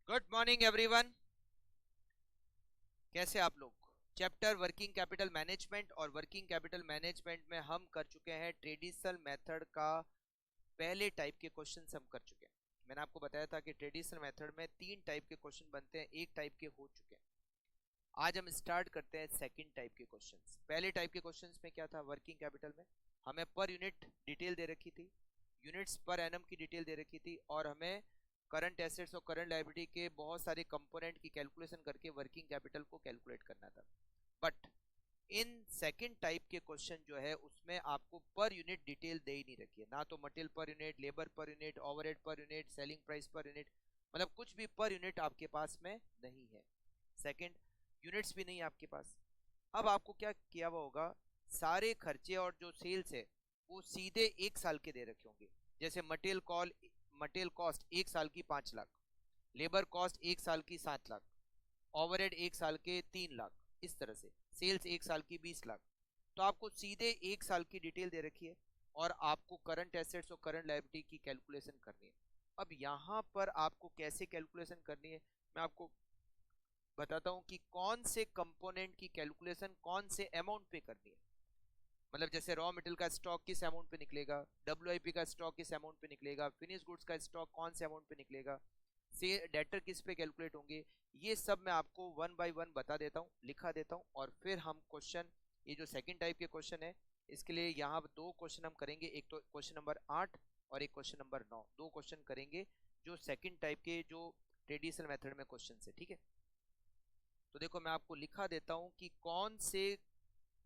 Good morning everyone. कैसे आप लोग? चैप्टर वर्किंग कैपिटल मैनेजमेंट और वर्किंग कैपिटल मैनेजमेंट में हम कर चुके हैं ट्रेडिशनल मेथड का पहले टाइप के क्वेश्चन हम कर चुके हैं। मैंने आपको बताया था कि ट्रेडिशनल मेथड में 3 टाइप के क्वेश्चन बनते हैं, एक टाइप के हो चुके हैं। आज हम स्टार्ट करते हैं सेकंड टाइप के क्वेश्चंस। पहले टाइप के क्वेश्चंस में क्या था? वर्किंग कैपिटल में हमें पर यूनिट डिटेल दे रखी थी, यूनिट्स पर एनम की डिटेल दे रखी थी, और हमें करंट एसेट्स और करंट लायबिलिटी के बहुत सारे कंपोनेंट की कैलकुलेशन करके वर्किंग कैपिटल को कैलकुलेट करना था। बट इन सेकंड टाइप के क्वेश्चन जो है उसमें आपको पर यूनिट डिटेल दे ही नहीं रखी है, ना तो material per unit, labour per unit, overhead per unit, selling price per unit, मतलब कुछ भी पर यूनिट आपके पास में नहीं है। सेकंड, यूनिट्स भी नहीं आपके पास। अब आपको क्या किया हुआ होगा, सारे खर्चे और जो सेल्स है वो सीधे 1 साल के दे रखे होंगे। जैसे मटेरियल कॉस्ट 1 साल की 5 लाख, लेबर कॉस्ट 1 साल की 7 लाख, ओवरहेड 1 साल के 3 लाख, इस तरह से सेल्स 1 साल की 20 लाख। तो आपको सीधे 1 साल की डिटेल दे रखी है और आपको करंट एसेट्स और करंट लायबिलिटी की कैलकुलेशन करनी है। अब यहां पर आपको कैसे कैलकुलेशन करनी है मैं आपको बताता हूं कि कौन से कंपोनेंट की कैलकुलेशन कौन से अमाउंट पे करनी है। मतलब जैसे रॉ मटेरियल का स्टॉक किस अमाउंट पे निकलेगा, डब्ल्यूआईपी का स्टॉक किस अमाउंट पे निकलेगा, फिनिश गुड्स का स्टॉक कौन से अमाउंट पे निकलेगा, से डेटर किस पे कैलकुलेट होंगे, ये सब मैं आपको वन बाय वन बता देता हूँ, लिखा देता हूँ। और फिर हम क्वेश्चन, ये जो सेकंड टाइप के क्वेश्चन है इसके लिए यहाँ 2 क्वेश्चन हम करेंगे, एक तो क्वेश्चन नंबर 8 और एक क्वेश्चन नंबर 9। 2 क्वेश्चन करेंगे जो सेकंड टाइप के जो ट्रेडिशनल मेथड में क्वेश्चन है, ठीक है। तो देखो मैं आपको लिखा देता हूं कि कौन से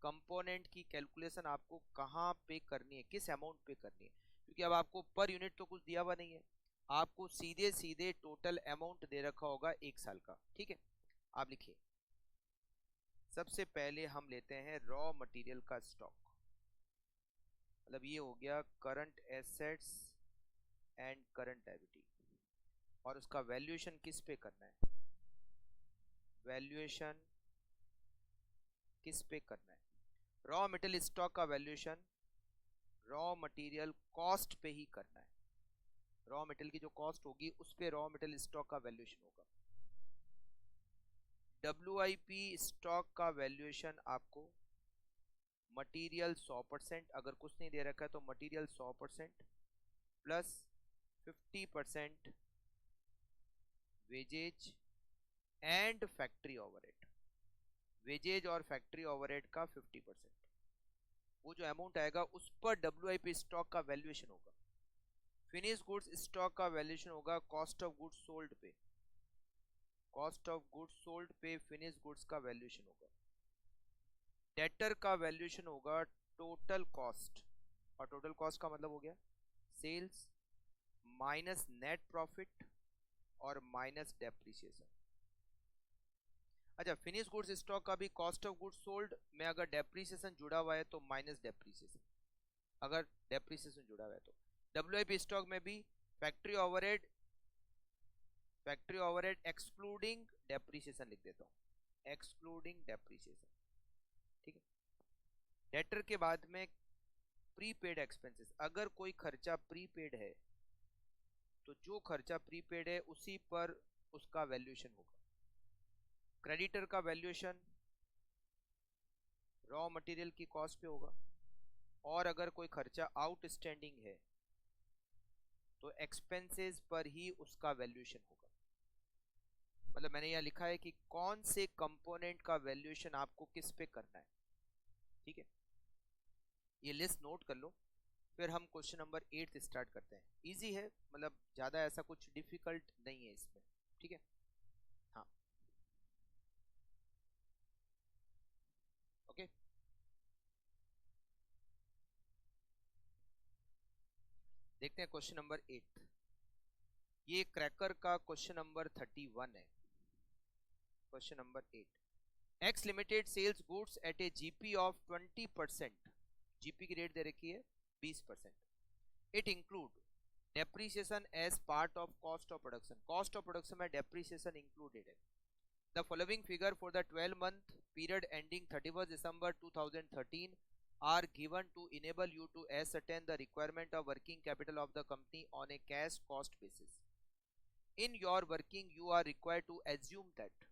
कंपोनेंट की कैलकुलेशन आपको कहां पे करनी है, किस अमाउंट पे करनी है। क्योंकि अब आपको पर यूनिट तो कुछ दिया हुआ नहीं है, आपको सीधे सीधे टोटल अमाउंट दे रखा होगा 1 साल का, ठीक है। आप लिखिए, सबसे पहले हम लेते हैं रॉ मटेरियल का स्टॉक। मतलब ये हो गया current assets and current liability, और उसका वैल्यूएशन किस पे करना है, वैल्यूएशन किस पे करना है। रॉ मटेरियल स्टॉक का वैल्यूएशन रॉ मटेरियल कॉस्ट पे ही करना है। रॉ मटेरियल की जो कॉस्ट होगी उस पे रॉ मटेरियल स्टॉक का वैल्यूएशन होगा। डब्ल्यूआईपी स्टॉक का वैल्यूएशन आपको मटेरियल 100%, अगर कुछ नहीं दे रखा है तो material 100% plus 50% wages and factory overhead, wages और फैक्ट्री ओवरहेड का 50%, वो जो अमाउंट आएगा उस पर डब्ल्यूआईपी स्टॉक का वैल्यूएशन होगा। फिनिश गुड्स स्टॉक का वैल्यूएशन होगा कॉस्ट ऑफ गुड्स सोल्ड पे, कॉस्ट ऑफ गुड्स सोल्ड पे फिनिश गुड्स का वैल्यूएशन होगा। डेटर का वैल्यूएशन होगा टोटल कॉस्ट, और टोटल कॉस्ट का मतलब हो गया सेल्स माइनस नेट प्रॉफिट और माइनस डेप्रिसिएशन। अच्छा, फिनिश गुड्स स्टॉक का भी कॉस्ट ऑफ गुड्स सोल्ड में अगर डेप्रिसिएशन जुड़ा हुआ है तो माइनस डेप्रिसिएशन, अगर डेप्रिसिएशन जुड़ा हुआ है तो। डब्ल्यूआईपी स्टॉक में भी factory overhead, factory overhead excluding depreciation लिख देता हूं, एक्सक्लूडिंग डेप्रिसिएशन, ठीक है। डेटर के बाद में प्रीपेड एक्सपेंसेस, अगर कोई खर्चा प्रीपेड है तो जो खर्चा प्रीपेड है उसी पर उसका वैल्यूएशन होगा। क्रेडिटर का वैल्यूएशन रॉ मटेरियल की कॉस्ट पे होगा, और अगर कोई खर्चा आउटस्टैंडिंग है तो एक्सपेंसेस पर ही उसका वैल्यूएशन होगा। मतलब मैंने यहाँ लिखा है कि कौन से कंपोनेंट का वैल्यूएशन आपको किस पे करना है, ठीक है। ये लिस्ट नोट कर लो, फिर हम क्वेश्चन नंबर 8 स्टार्ट करते हैं। इजी है, मतलब ज़्यादा ऐसा कुछ डिफिकल्ट नहीं है इसमें, ठीक है। हाँ, ओके। देखते हैं क्वेश्चन नंबर 8। ये क्रैकर का क्वेश्चन नंबर 31 है। Question number 8, X limited sales goods at a GP of 20%, GP की रेट दे रखी है 20%। It include depreciation as part of cost of production, cost of production में डेप्रीसिएशन इंक्लूडेड है। The following figure for the 12 month period ending 31st December 2013 are given to enable you to ascertain the requirement of working capital of the company on a cash cost basis. in your working you are required to assume that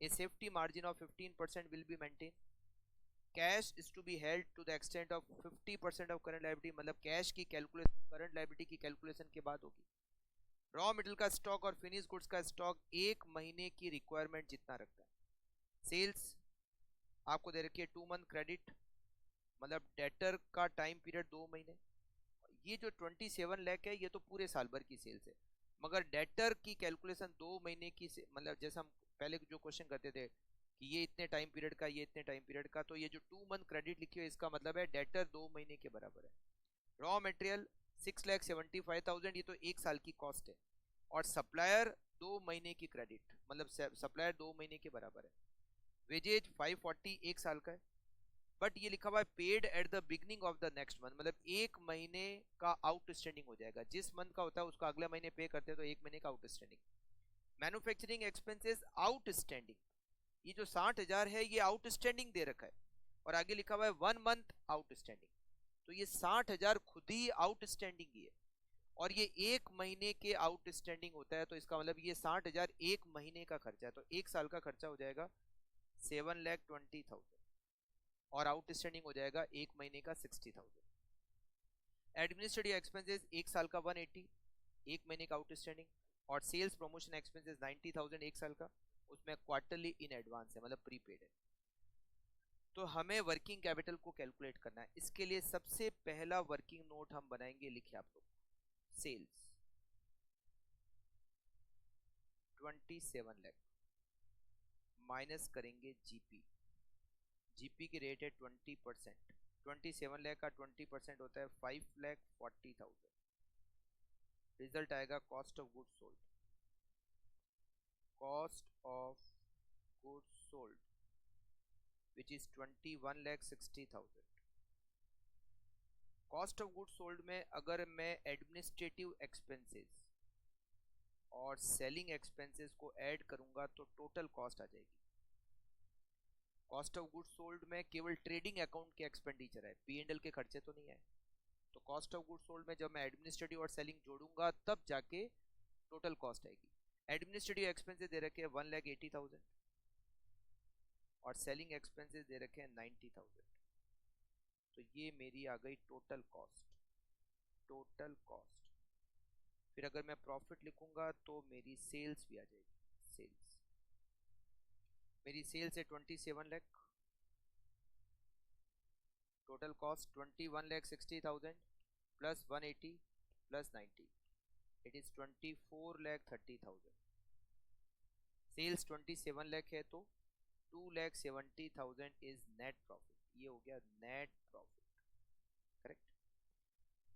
a safety margin of 15% will be maintained. Cash is to be held to the extent of 50% of current liability, मतलब cash की calculation current liability की calculation के बाद होगी. Raw material का stock और finish goods का stock 1 महीने की रिक्वायरमेंट जितना रखता है. सेल्स आपको दे रखी है 2 मंथ क्रेडिट, मतलब डेटर का टाइम पीरियड 2 महीने. ये जो 27 लाख है ये तो पूरे साल भर की सेल्स है, मगर डेटर की कैलकुलेशन 2 महीने की मतलब जैसे हम पहले जो क्वेश्चन करते थे कि ये इतने टाइम पीरियड का, ये इतने टाइम पीरियड का, तो ये जो 2 मंथ क्रेडिट लिखी है इसका मतलब है डेटर 2 महीने के बराबर है. रॉ मटेरियल 6,75,000 ये तो 1 साल की कॉस्ट है, और सप्लायर 2 महीने की क्रेडिट, मतलब सप्लायर 2 महीने के बराबर है. वेजेज 540 1 साल का है, बट ये लिखा हुआ है paid at the beginning of the next month, मतलब 1 महीने का आउटस्टैंडिंग हो जाएगा. जिस मंथ का होता है उसका अगले महीने पे करते हैं, तो 1 महीने का आउटस्टैंडिंग. मैन्युफैक्चरिंग एक्सपेंसेस आउटस्टैंडिंग, ये जो 60,000 है ये आउटस्टैंडिंग दे रखा है, और आगे लिखा हुआ है 1 मंथ आउटस्टैंडिंग, तो ये 60,000 खुद ही आउटस्टैंडिंग ही है, और ये 1 महीने के आउटस्टैंडिंग होता है, तो इसका मतलब ये 60,000 1 महीने का खर्चा है, तो 1 साल का खर्चा हो जाएगा 7,20,000, और आउटस्टैंडिंग हो जाएगा 1 महीने का 60,000. एडमिनिस्ट्रेटिव एक्सपेंसेस 1 साल का 180, 1 महीने का आउटस्टैंडिंग, और सेल्स प्रमोशन एक्सपेंसेस 90,000 1 साल का, उसमें क्वार्टरली इन एडवांस है, मतलब प्रीपेड है. तो हमें वर्किंग कैपिटल को कैलकुलेट करना है. इसके लिए सबसे पहला वर्किंग नोट हम बनाएंगे, लिखिए आप लोग, सेल्स 27 लाख माइनस करेंगे जीपी. जीपी की रेट है 20%, 27 लाख का 20% होता है 5,40,000. रिजल्ट आएगा cost of goods sold. Cost of goods sold which is 21,60,000. Cost of goods sold में अगर मैं एडमिनिस्ट्रेटिव एक्सपेंसेस और सेलिंग एक्सपेंसेस को ऐड करूंगा तो टोटल कॉस्ट आ जाएगी. कॉस्ट ऑफ गुड्स सोल्ड में केवल ट्रेडिंग अकाउंट के एक्सपेंडिचर है, P&L के खर्चे तो नहीं है. तो कॉस्ट ऑफ गुड्स सोल्ड में जब मैं एडमिनिस्ट्रेटिव और सेलिंग जोड़ूंगा तब जाके टोटल कॉस्ट आएगी. एडमिनिस्ट्रेटिव एक्सपेंसेस दे रखे हैं 1,80,000 और सेलिंग एक्सपेंसेस दे रखे हैं 90,000, तो ये मेरी आ गई टोटल कॉस्ट. Total cost. फिर अगर मैं प्रॉफिट लिखूंगा तो मेरी सेल्स भी आ जाएगी. सेल्स मेरी सेल्स है 27 lakh, total cost 21,60,000 plus 180 plus 90, it is 24,30,000. Sales 27 lakh है तो 2,70,000 इज नेट प्रॉफिट. ये हो गया नेट प्रॉफिट, करेक्ट.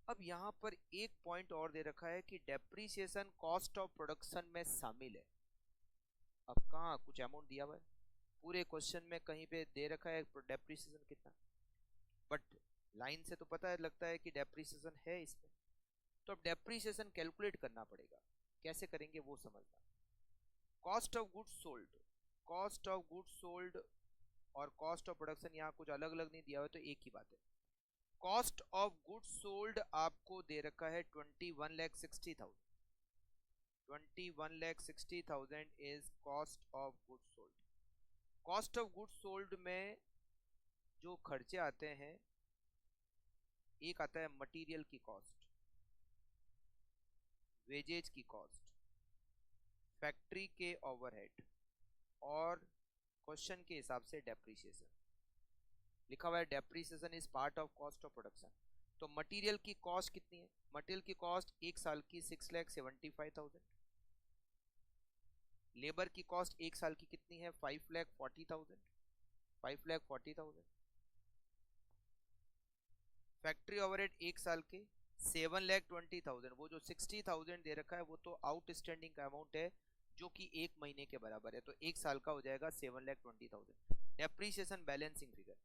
अब यहाँ पर एक पॉइंट और दे रखा है कि डेप्रीसिएशन कॉस्ट ऑफ प्रोडक्शन में शामिल है. अब कहाँ कुछ अमाउंट दिया हुआ है, पूरे क्वेश्चन में कहीं पे दे रखा है डेप्रीसिएशन कितना, बट लाइन से तो पता लगता है कि डेप्रीसिएशन है इसमें. तो अब डेप्रीसिएशन कैलकुलेट करना पड़ेगा, कैसे करेंगे वो समझना. Cost of goods sold, cost of goods sold और कॉस्ट ऑफ प्रोडक्शन यहाँ कुछ अलग अलग नहीं दिया हुआ, तो एक ही बात है. कॉस्ट ऑफ गुड्स सोल्ड आपको दे रखा है 21,60,000. 21,60,000 is cost of goods sold. Cost of goods sold में जो खर्चे आते हैं, एक आता है मटेरियल की कॉस्ट, वेजेज की कॉस्ट, फैक्ट्री के ओवरहेड, और क्वेश्चन के हिसाब से डेप्रीसिएशन. लिखा हुआ है depreciation is part of cost of production. तो मटेरियल की कॉस्ट कितनी है, मटेरियल की कॉस्ट 1 साल की 6,75,000. लेबर की कॉस्ट 1 साल की कितनी है 5,40,000, 5,40,000. फैक्ट्री ओवरहेड 1 साल के 7,20,000. वो जो 60,000 दे रखा है वो तो आउटस्टैंडिंग का अमाउंट है जो कि 1 महीने के बराबर है, तो 1 साल का हो जाएगा 7,20,000. Depreciation balancing figure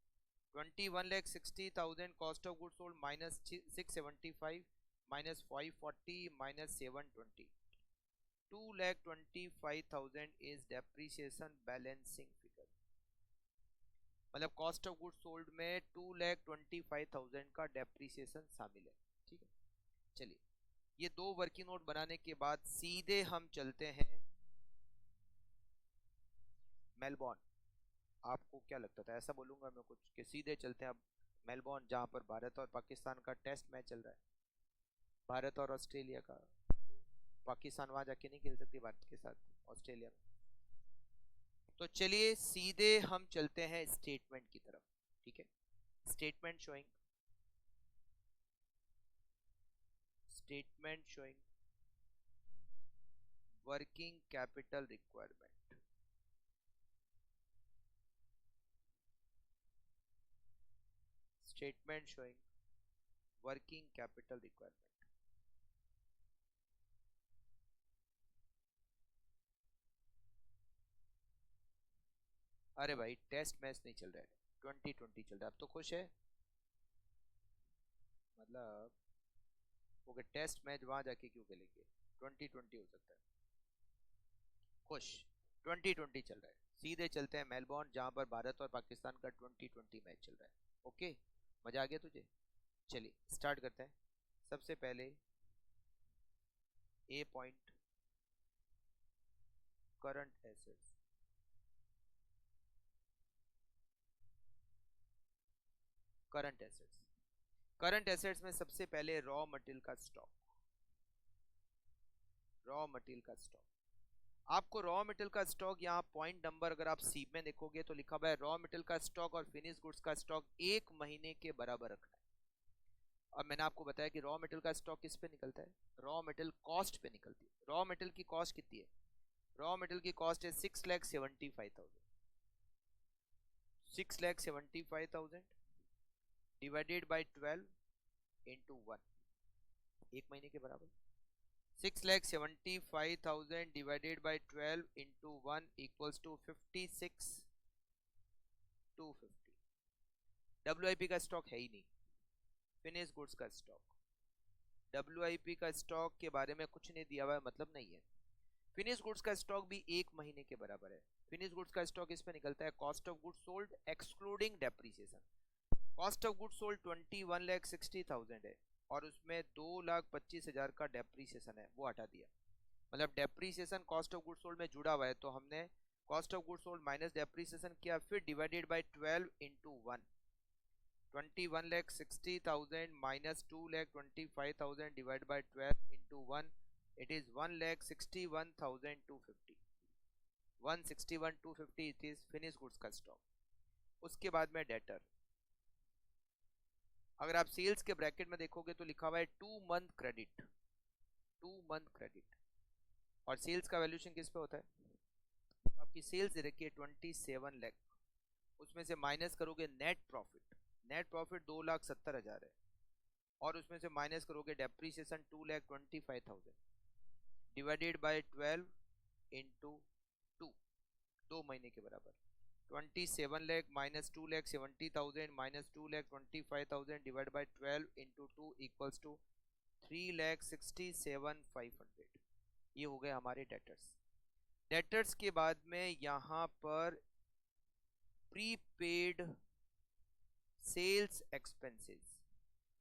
21,60,000 cost of goods sold minus 675 minus 540 minus 720, 2,25,000 is depreciation balancing figure. मतलब कॉस्ट ऑफ गुड्स सोल्ड में 2,25,000 का डेप्रीसिएशन शामिल है. ठीक है, चलिए ये 2 वर्किंग नोट बनाने के बाद सीधे हम चलते हैं मेलबोर्न। आपको क्या लगता था, ऐसा बोलूंगा मैं कुछ कि सीधे चलते हैं अब मेलबोर्न, जहां पर भारत और पाकिस्तान का टेस्ट मैच चल रहा है, भारत और ऑस्ट्रेलिया का। पाकिस्तान वहां जाके नहीं खेल सकती भारत के साथ ऑस्ट्रेलिया में। तो चलिए सीधे हम चलते हैं स्टेटमेंट की तरफ, ठीक है। Statement showing working capital requirement. Statement showing working capital requirement. अरे भाई टेस्ट मैच नहीं चल रहा है, 2020 चल रहा है, अब तो खुश है मतलब। ओके, टेस्ट मैच वहां जाके क्यों खेलेंगे, 2020 हो सकता है, खुश। 2020 चल रहा है, सीधे चलते हैं मेलबोर्न, जहां पर भारत और पाकिस्तान का 2020 मैच चल रहा है। ओके, मजा आ गया तुझे। चलिए स्टार्ट करते हैं। सबसे पहले A point, current assets. Current assets में सबसे पहले रॉ मटेरियल का स्टॉक। आपको रॉ मटेरियल का स्टॉक, यहाँ पॉइंट नंबर अगर आप सी में देखोगे तो लिखा हुआ है रॉ मटेरियल का स्टॉक और फिनिश गुड्स का स्टॉक 1 महीने के बराबर रखना है। अब मैंने आपको बताया कि रॉ मटेरियल का स्टॉक किस पे निकलता है, रॉ मटेरियल कॉस्ट पे निकलती है। रॉ मटेरियल की कॉस्ट कितनी है, रॉ मटेरियल की कॉस्ट है 6,75,000। 6,75,000 डिवाइडेड बाई 12 इंटू 1, 1 महीने के बराबर। 6,75,000 divided by 12 into 1 equals to 56,250। WIP का स्टॉक है ही नहीं, फिनिश गुड्स का स्टॉक। WIP का स्टॉक के बारे में कुछ नहीं दिया हुआ है, मतलब नहीं है। फिनिश गुड्स का स्टॉक भी 1 महीने के बराबर है। फिनिश गुड्स का स्टॉक इसमें निकलता है cost of goods sold excluding depreciation. Cost of goods sold 21,60,000 है और उसमें 2,25,000 का डेप्रीसिएशन है, वो हटा दिया। मतलब depreciation cost of goods sold में जुड़ा हुआ है, तो हमने cost of goods sold minus depreciation किया, फिर divided by 12 into 1। 21,60,000 minus 2,25,000 divide by 12 into 1, it is 1,61,250। 1,61,250 it is finish goods का स्टॉक। उसके बाद में डेटर। अगर आप सेल्स के ब्रैकेट में देखोगे तो लिखा हुआ है 2 मंथ क्रेडिट, 2 मंथ क्रेडिट। और सेल्स का वैल्यूएशन किस पे होता है, आपकी सेल्स दे रखी है 27 लाख, उसमें से माइनस करोगे नेट प्रॉफिट, नेट प्रॉफिट 2,70,000 है, और उसमें से माइनस करोगे डेप्रीसिएशन 2,25,000 डिवाइडेड बाय 12 इंटू 2, 2 महीने के बराबर। 27 lakh minus 2,70,000 minus 2,25,000 divide by 12 into 2 equals to 3,67,500। ये हो गए हमारे डेटर्स। डेटर्स के बाद में यहाँ पर प्रीपेड सेल्स एक्सपेंसेस।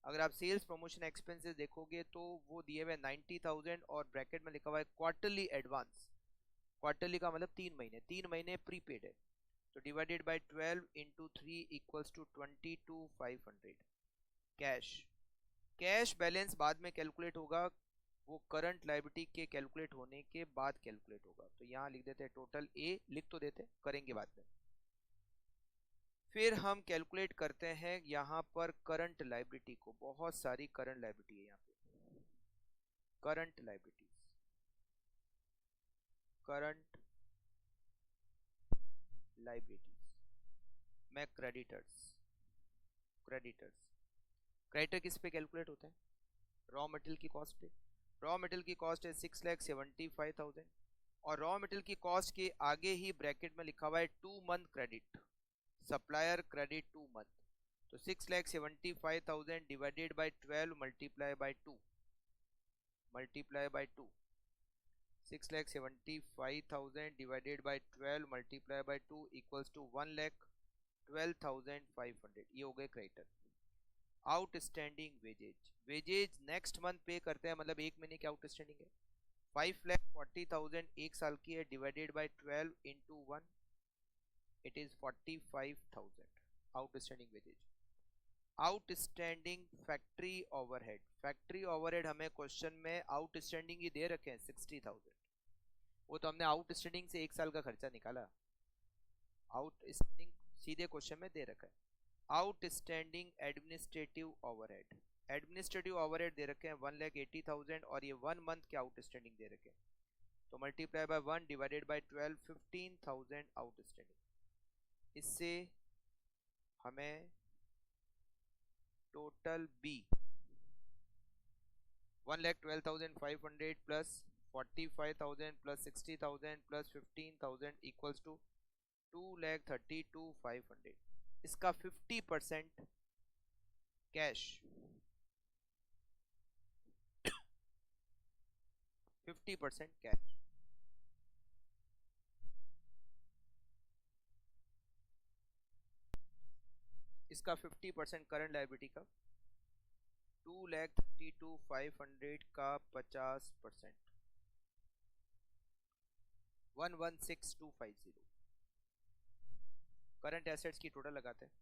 अगर आप सेल्स प्रमोशन एक्सपेंसेस देखोगे तो वो दिए हुए 90,000 और ब्रैकेट में लिखा हुआ है क्वार्टरली एडवांस। क्वार्टरली का मतलब 3 महीने, 3 महीने प्रीपेड है, तो divided by 12 into 3 equals to 22,500। Cash balance बाद में कैलकुलेट होगा, वो करंट लायबिलिटी के कैलकुलेट होने के बाद कैलकुलेट होगा। तो यहाँ लिख देते हैं टोटल ए, लिख तो देते, करेंगे बाद में। फिर हम कैलकुलेट करते हैं यहाँ पर करंट लायबिलिटी को। बहुत सारी करंट लायबिलिटी है यहाँ पे, करंट लायबिलिटीज, करंट लायबिलिटीज में क्रेडिटर किस पे कैलकुलेट होता है, रॉ मटेरियल की कॉस्ट पे। रॉ मटेरियल की कॉस्ट है 6,75,000 और रॉ मटेरियल की कॉस्ट के आगे ही ब्रैकेट में लिखा हुआ है 2 month credit, supplier credit 2 month. तो 6,75,000 divided by 12 multiply by 2, 6,75,000 divided by 12 multiply by 2 equals to 1,12,500। ये हो गए creditor. Outstanding wages, wages next month pay करते हैं, मतलब एक महीने की आउटस्टैंडिंग है 5,40,000 एक साल की है, divided by 12 into 1, it is 45,000 outstanding wages. Outstanding factory overhead, factory overhead हमें क्वेश्चन में आउटस्टैंडिंग ही दे रखे हैं 60,000, वो तो हमने आउटस्टैंडिंग से एक साल का खर्चा निकाला, आउटस्टैंडिंग सीधे क्वेश्चन में दे रखा है। Outstanding administrative overhead, administrative overhead दे रखे हैं 1,80,000 और ये 1 मंथ के आउटस्टैंडिंग दे रखे हैं, तो multiply by 1 divided by 12, 15,000 outstanding. इससे हमें total B 1,12,500 plus 45,000 plus 60,000 plus 15,000 equals to 2,32,500। इसका 50% कैश, 50% कैश, इसका 50% करंट लायबिलिटी का, 2,32,500 का 50%, 116,250। करंट एसेट्स की टोटल लगाते हैं,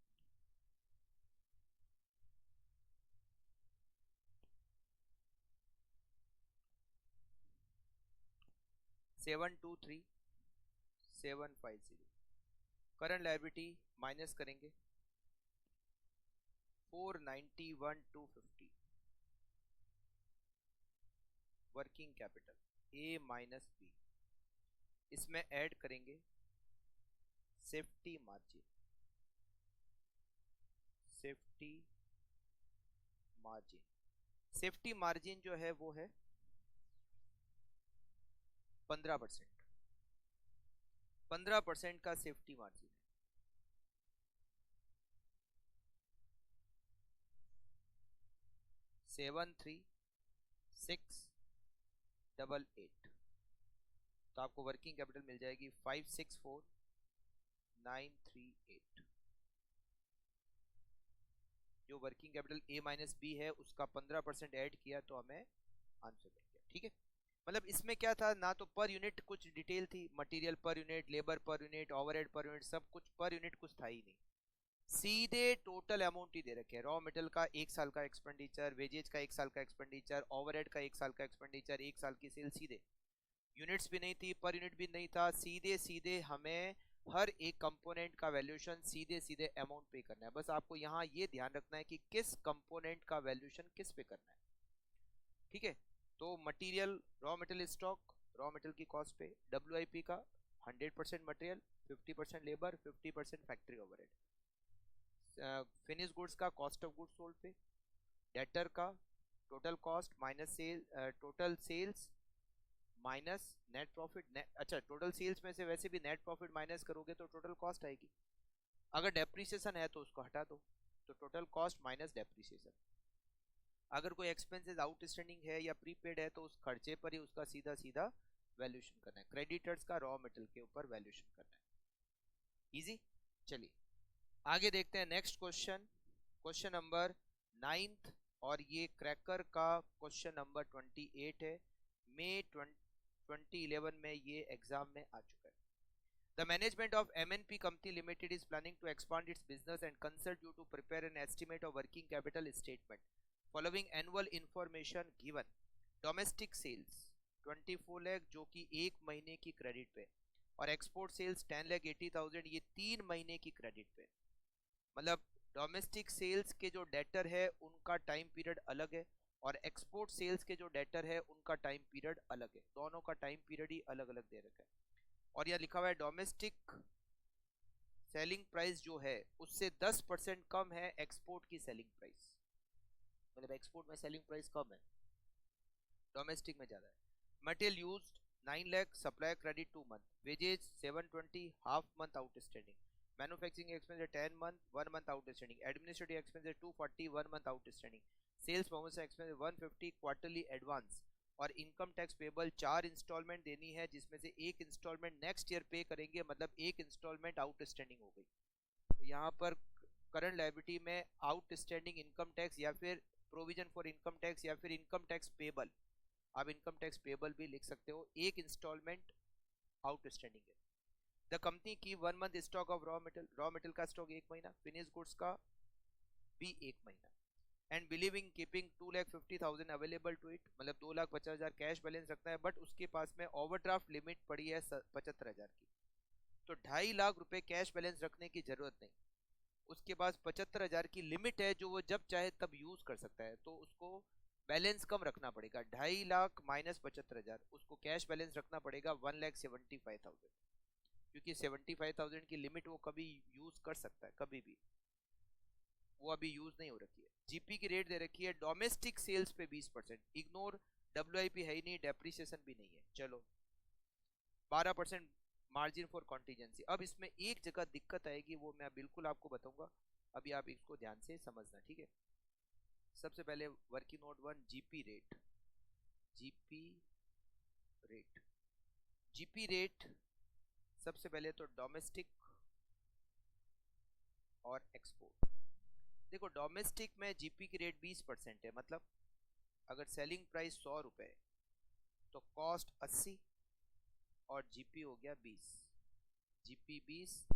723,750। करंट लायबिलिटी माइनस करेंगे 491,250। Working capital A minus B, इसमें ऐड करेंगे safety margin, safety margin, safety margin जो है वो है 15%, 15% का सेफ्टी मार्जिन है। 73688, तो आपको वर्किंग कैपिटल मिल जाएगी 564,938। जो working capital A minus B है उसका 15% ऐड किया तो हमें आंसर मिल गया। ठीक है, मतलब इसमें क्या था ना, तो पर यूनिट कुछ डिटेल थी, material per unit, labour per unit, overhead per unit, सब कुछ पर यूनिट कुछ था ही नहीं, सीधे टोटल अमाउंट ही दे रखे हैं। रॉ मटेरियल का एक साल का एक्सपेंडिचर, वेजेज का एक साल का एक्सपेंडिचर, ओवरहेड का एक साल का एक्सपेंडिचर, एक साल की सेल, सीधे यूनिट्स भी नहीं थी, पर यूनिट भी नहीं था, सीधे सीधे हमें हर एक कंपोनेंट का वैल्यूएशन सीधे सीधे अमाउंट पे करना है। बस आपको यहाँ ये ध्यान रखना है कि किस कंपोनेंट का वैल्यूएशन किस पे करना है। ठीक है, तो material, raw material stock, raw material की कॉस्ट पे, डब्ल्यूआईपी का 100% material, 50% labour, 50% factory overhead, finish goods का कॉस्ट ऑफ गुड्स सोल्ड पे, डेटर का total cost minus sale, total sales minus net profit, अच्छा टोटल सेल्स में से वैसे भी नेट प्रॉफिट माइनस करोगे तो टोटल कॉस्ट आएगी, अगर डेप्रीसिएशन है तो उसको हटा दो, तो टोटल कॉस्ट माइनस डेप्रीसिएशन। अगर कोई एक्सपेंसेस आउटस्टैंडिंग है या प्रीपेड है तो उस खर्चे पर ही उसका सीधा सीधा वैल्यूएशन करना है, क्रेडिटर्स का रॉ मटेरियल के ऊपर वैल्यूएशन करना है। इजी, चलिए आगे देखते हैं next question, question number 9th, और ये क्रैकर का क्वेश्चन नंबर 28 है, मई 2011 में ये एग्जाम में आ चुका है। The management of MNP Company Limited is planning to expand its business and consult you to prepare an estimate of working capital statement. Following annual information given, domestic sales 24 lakh जो कि एक महीने की क्रेडिट पे, और एक्सपोर्ट सेल्स 10,80,000 ये 3 महीने की क्रेडिट पे। मतलब डोमेस्टिक सेल्स के जो डेटर है उनका टाइम पीरियड अलग है, और एक्सपोर्ट सेल्स के जो डेटर है उनका टाइम पीरियड अलग है, दोनों का टाइम पीरियड ही अलग अलग दे रखा है। और यह लिखा हुआ है डोमेस्टिक सेलिंग प्राइस जो है उससे 10% कम है एक्सपोर्ट की सेलिंग प्राइस, मतलब एक्सपोर्ट में सेलिंग प्राइस कम है, डोमेस्टिक में ज्यादा है। Material used 9 lakh, supply credit 2 month, wages 720, half month outstanding, manufacturing expense 10 month, 1 month outstanding, administrative expense 240, 1 month outstanding, sales promotion expense 150, quarterly advance, और इनकम टैक्स पेबल 4 इंस्टॉलमेंट देनी है जिसमें से एक इंस्टॉलमेंट नेक्स्ट ईयर पे करेंगे, मतलब एक इंस्टॉलमेंट आउटस्टैंडिंग हो गई। तो यहाँ पर करंट लायबिलिटी में आउटस्टैंडिंग इनकम टैक्स या फिर प्रोविजन फॉर इनकम टैक्स या फिर इनकम टैक्स पेबल, आप इनकम टैक्स पेबल भी लिख सकते हो, एक इंस्टॉलमेंट आउटस्टैंडिंग है। द कंपनी की 1 month stock of raw material का स्टॉक 1 महीना, फिनिश गुड्स का भी 1 महीना, and believing keeping 2,50,000 available to it, मतलब 2,50,000 कैश बैलेंस रखता है, बट उसके पास में ओवरड्राफ्ट लिमिट पड़ी है 75,000 की, तो 2.5 लाख रुपए कैश बैलेंस रखने की जरूरत नहीं, उसके पास 75,000 की लिमिट है जो वो जब चाहे तब यूज कर सकता है, तो उसको बैलेंस कम रखना पड़ेगा, 2.5 लाख माइनस 75,000, उसको कैश बैलेंस रखना पड़ेगा 1,75,000, क्योंकि 75,000 की लिमिट वो कभी यूज कर सकता है, कभी भी, वो अभी यूज नहीं हो रखी है। जीपी की रेट दे रखी है डोमेस्टिक सेल्स पे 20%, इग्नोर डब्ल्यूआईपी है ही नहीं, डेप्रिसिएशन भी नहीं है, चलो 12% मार्जिन फॉर कॉन्टीजेंसी। अब इसमें एक जगह दिक्कत आएगी, वो मैं बिल्कुल आपको बताऊंगा, अभी आप इसको ध्यान से समझना, ठीक है। सबसे पहले working note 1 GP rate, GP rate, GP rate सबसे पहले तो डोमेस्टिक और एक्सपोर्ट। देखो डोमेस्टिक में जीपी की रेट 20% है, मतलब अगर सेलिंग प्राइस 100 रुपए तो कॉस्ट 80 और जीपी हो गया 20, जीपी 20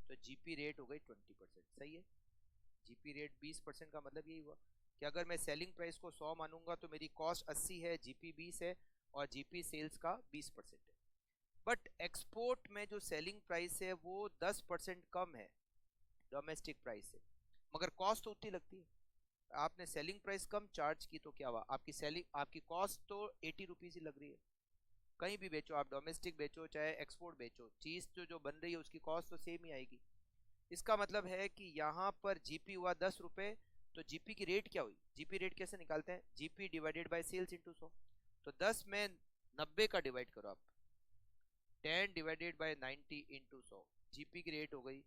तो जीपी रेट हो गई 20%, सही है। जीपी रेट 20% का मतलब यही हुआ कि अगर मैं सेलिंग प्राइस को 100 मानूंगा तो मेरी कॉस्ट 80 है, जीपी 20 है और जीपी सेल्स का 20% है। बट एक्सपोर्ट में जो सेलिंग प्राइस है वो 10% कम है डोमेस्टिक प्राइस से, मगर कॉस्ट तो उतनी लगती है। आपने सेलिंग प्राइस कम चार्ज की तो क्या हुआ, आपकी कॉस्ट तो 80 रुपीज ही लग रही है। कहीं भी बेचो आप, डोमेस्टिक बेचो चाहे एक्सपोर्ट बेचो, चीज जो बन रही है उसकी कॉस्ट तो सेम ही आएगी। इसका मतलब है कि यहाँ पर जीपी हुआ 10 रुपए, तो जीपी की रेट क्या हुई, जीपी रेट कैसे निकालते हैं, GP divided by sales into 100, तो 10 में 90 का डिवाइड करो आप, 10 डिवाइडेड बाय 90 इंटू 100, जीपी की रेट हो गई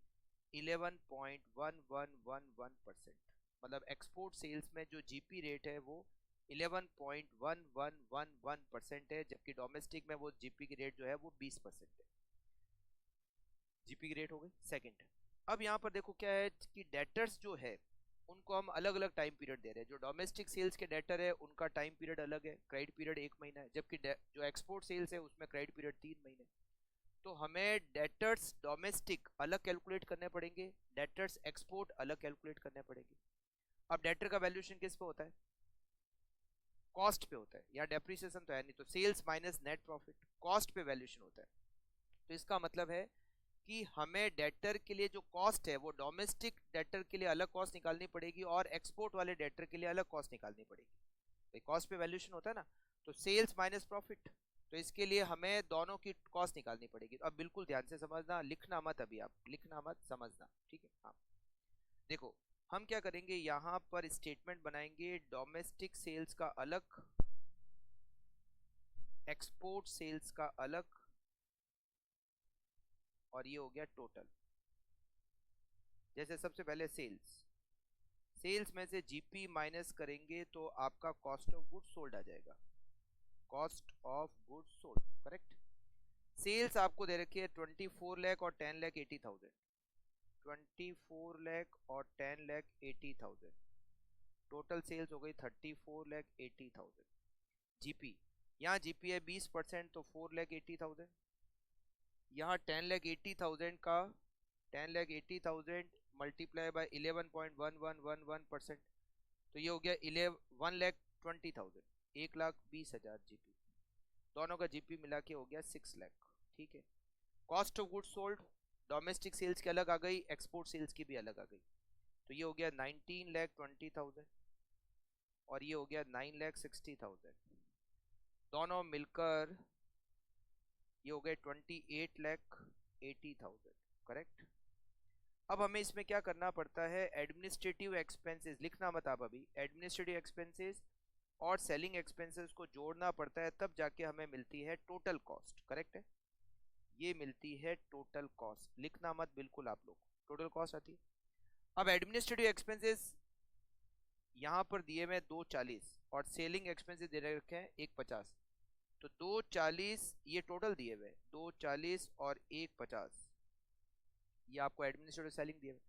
11.1111%, मतलब एक्सपोर्ट सेल्स में जो जीपी रेट है वो 11.1111% है, जबकि डोमेस्टिक में वो जीपी की रेट जो है वो 20% है। जीपी की रेट हो गई सेकंड। अब यहाँ पर देखो क्या है कि डेटर्स जो है उनको हम अलग अलग टाइम पीरियड दे रहे हैं। जो डोमेस्टिक सेल्स के डेटर है उनका टाइम पीरियड अलग है, क्रेडिट पीरियड 1 महीना है, जबकि जो एक्सपोर्ट सेल्स है उसमें क्रेडिट पीरियड 3 महीने। तो हमें डेटर्स डोमेस्टिक अलग कैलकुलेट करने पड़ेंगे, डेटर्स एक्सपोर्ट अलग कैलकुलेट करने पड़ेंगे। अब डेटर का वैल्यूएशन किस पे होता है, कॉस्ट पे होता है, या डेप्रिसिएशन तो है नहीं, तो sales minus net profit, cost पे वैल्यूएशन होता है। तो इसका मतलब है कि हमें डेटर के लिए जो कॉस्ट है वो डोमेस्टिक डेटर के लिए अलग कॉस्ट निकालनी पड़ेगी और एक्सपोर्ट वाले डेटर के लिए अलग कॉस्ट निकालनी पड़ेगी। तो कॉस्ट पे वैल्यूएशन होता है ना, तो सेल्स माइनस प्रॉफिट, तो इसके लिए हमें दोनों की कॉस्ट निकालनी पड़ेगी। अब बिल्कुल ध्यान से समझना, लिखना मत, अभी आप लिखना मत, समझना, ठीक है। हाँ देखो हम क्या करेंगे, यहाँ पर स्टेटमेंट बनाएंगे, डोमेस्टिक सेल्स का अलग, एक्सपोर्ट सेल्स का अलग, और ये हो गया टोटल। जैसे सबसे पहले सेल्स, सेल्स में से जीपी माइनस करेंगे तो आपका कॉस्ट ऑफ गुड्स सोल्ड आ जाएगा, cost of goods sold, correct. Sales आपको दे रखी है 24 लाख और 10 लाख 80,000, 24 लाख और 10 लाख 80,000, टोटल सेल्स हो गई 34 लाख 80,000। जीपी, यहाँ जीपी है 20%, तो 4 लाख 80,000, यहाँ 10 लाख 80,000 का 10 लाख 80,000 मल्टीप्लाई बाय 11.1111%, तो ये हो गया 1,20,000, 1,20,000 जीपी, दोनों का जीपी मिला के हो गया 6 लाख, ठीक है। Cost of goods sold domestic sales की अलग आ गई, एक्सपोर्ट सेल्स की भी अलग आ गई, तो ये हो गया 19,20,000 और ये हो गया 9,60,000, दोनों मिलकर ये हो गए 28,80,000, करेक्ट। अब हमें इसमें क्या करना पड़ता है, एडमिनिस्ट्रेटिव एक्सपेंसेस, लिखना मत आप अभी, एडमिनिस्ट्रेटिव एक्सपेंसेस और सेलिंग एक्सपेंसेस को जोड़ना पड़ता है, तब जाके हमें मिलती है टोटल कॉस्ट, करेक्ट है, ये मिलती है टोटल कॉस्ट, लिखना मत बिल्कुल आप लोग, टोटल कॉस्ट आती है। अब एडमिनिस्ट्रेटिव एक्सपेंसेस यहाँ पर दिए हुए 240 और सेलिंग एक्सपेंसेस दे रखे हैं 150, तो 240 ये टोटल दिए हुए 240 और 150, ये आपको एडमिनिस्ट्रेटिव सेलिंग दिए हुए।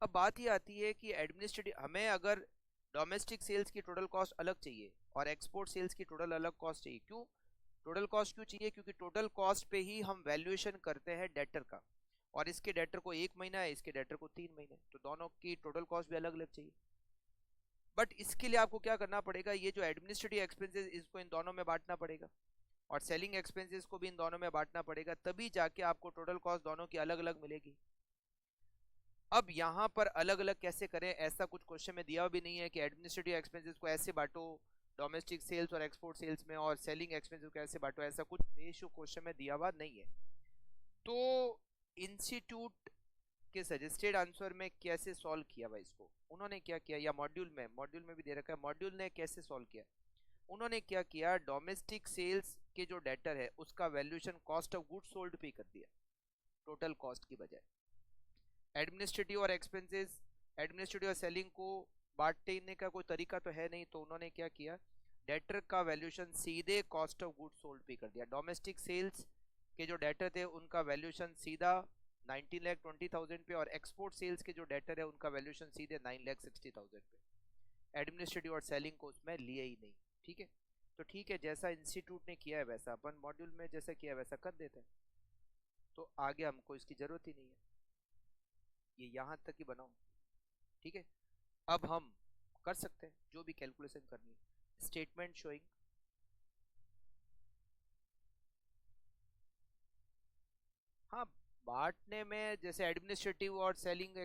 अब बात ये आती है कि एडमिनिस्ट्रेटिव, हमें अगर डोमेस्टिक सेल्स की टोटल कॉस्ट अलग चाहिए और एक्सपोर्ट सेल्स की टोटल अलग कॉस्ट चाहिए, क्यों टोटल कॉस्ट क्यों चाहिए? क्योंकि टोटल कॉस्ट पे ही हम वैल्यूएशन करते हैं डेटर का, और इसके डेटर को 1 महीना है, इसके डेटर को 3 महीने, तो दोनों की टोटल कॉस्ट भी अलग अलग चाहिए। बट इसके लिए आपको क्या करना पड़ेगा, ये जो एडमिनिस्ट्रेटिव एक्सपेंसेस इसको इन दोनों में बांटना पड़ेगा, और सेलिंग एक्सपेंसेस को भी इन दोनों में बांटना पड़ेगा, तभी जाके आपको टोटल कॉस्ट दोनों की अलग अलग मिलेगी। अब यहाँ पर अलग अलग कैसे करें, ऐसा कुछ क्वेश्चन में दिया भी नहीं है कि एडमिनिस्ट्रेटिव एक्सपेंसेस को ऐसे बांटो डोमेस्टिक सेल्स और एक्सपोर्ट सेल्स में, और सेलिंग एक्सपेंसेस को ऐसे बांटो, ऐसा कुछ रेशियो क्वेश्चन में दिया हुआ नहीं है। तो इंस्टीट्यूट के सजेस्टेड आंसर में कैसे सॉल्व किया भाई इसको, उन्होंने क्या किया, या मॉड्यूल में भी दे रखा है, मॉड्यूल ने कैसे सॉल्व किया, उन्होंने क्या किया, डोमेस्टिक सेल्स के जो डेटर है उसका valuation cost of goods sold पे कर दिया टोटल कॉस्ट की बजाय। एडमिनिस्ट्रेटिव और एक्सपेंसेस, एडमिनिस्ट्रेटिव और सेलिंग को बांटने का कोई तरीका तो है नहीं, तो उन्होंने क्या किया, डेटर का वैल्यूएशन सीधे कॉस्ट ऑफ गुड्स सोल्ड पे कर दिया। डोमेस्टिक सेल्स के जो डेटर थे उनका वैल्यूएशन सीधा 19,20,000 पे, और एक्सपोर्ट सेल्स के जो डेटर है उनका वैल्यूएशन सीधे 9,60,000 पे। एडमिनिस्ट्रेटिव और सेलिंग को उसमें लिए ही नहीं। ठीक है, तो ठीक है, जैसा इंस्टीट्यूट ने किया है वैसा अपन मॉड्यूल में जैसा किया है वैसा कर देते हैं, तो आगे हमको इसकी जरूरत ही नहीं है, ये यहाँ तक ही बनाओ। ठीक है, अब हम कर सकते हैं जो भी कैलकुलेशन करनी है। स्टेटमेंट शोइंग, हाँ बांटने में जैसे एडमिनिस्ट्रेटिव और सेलिंग,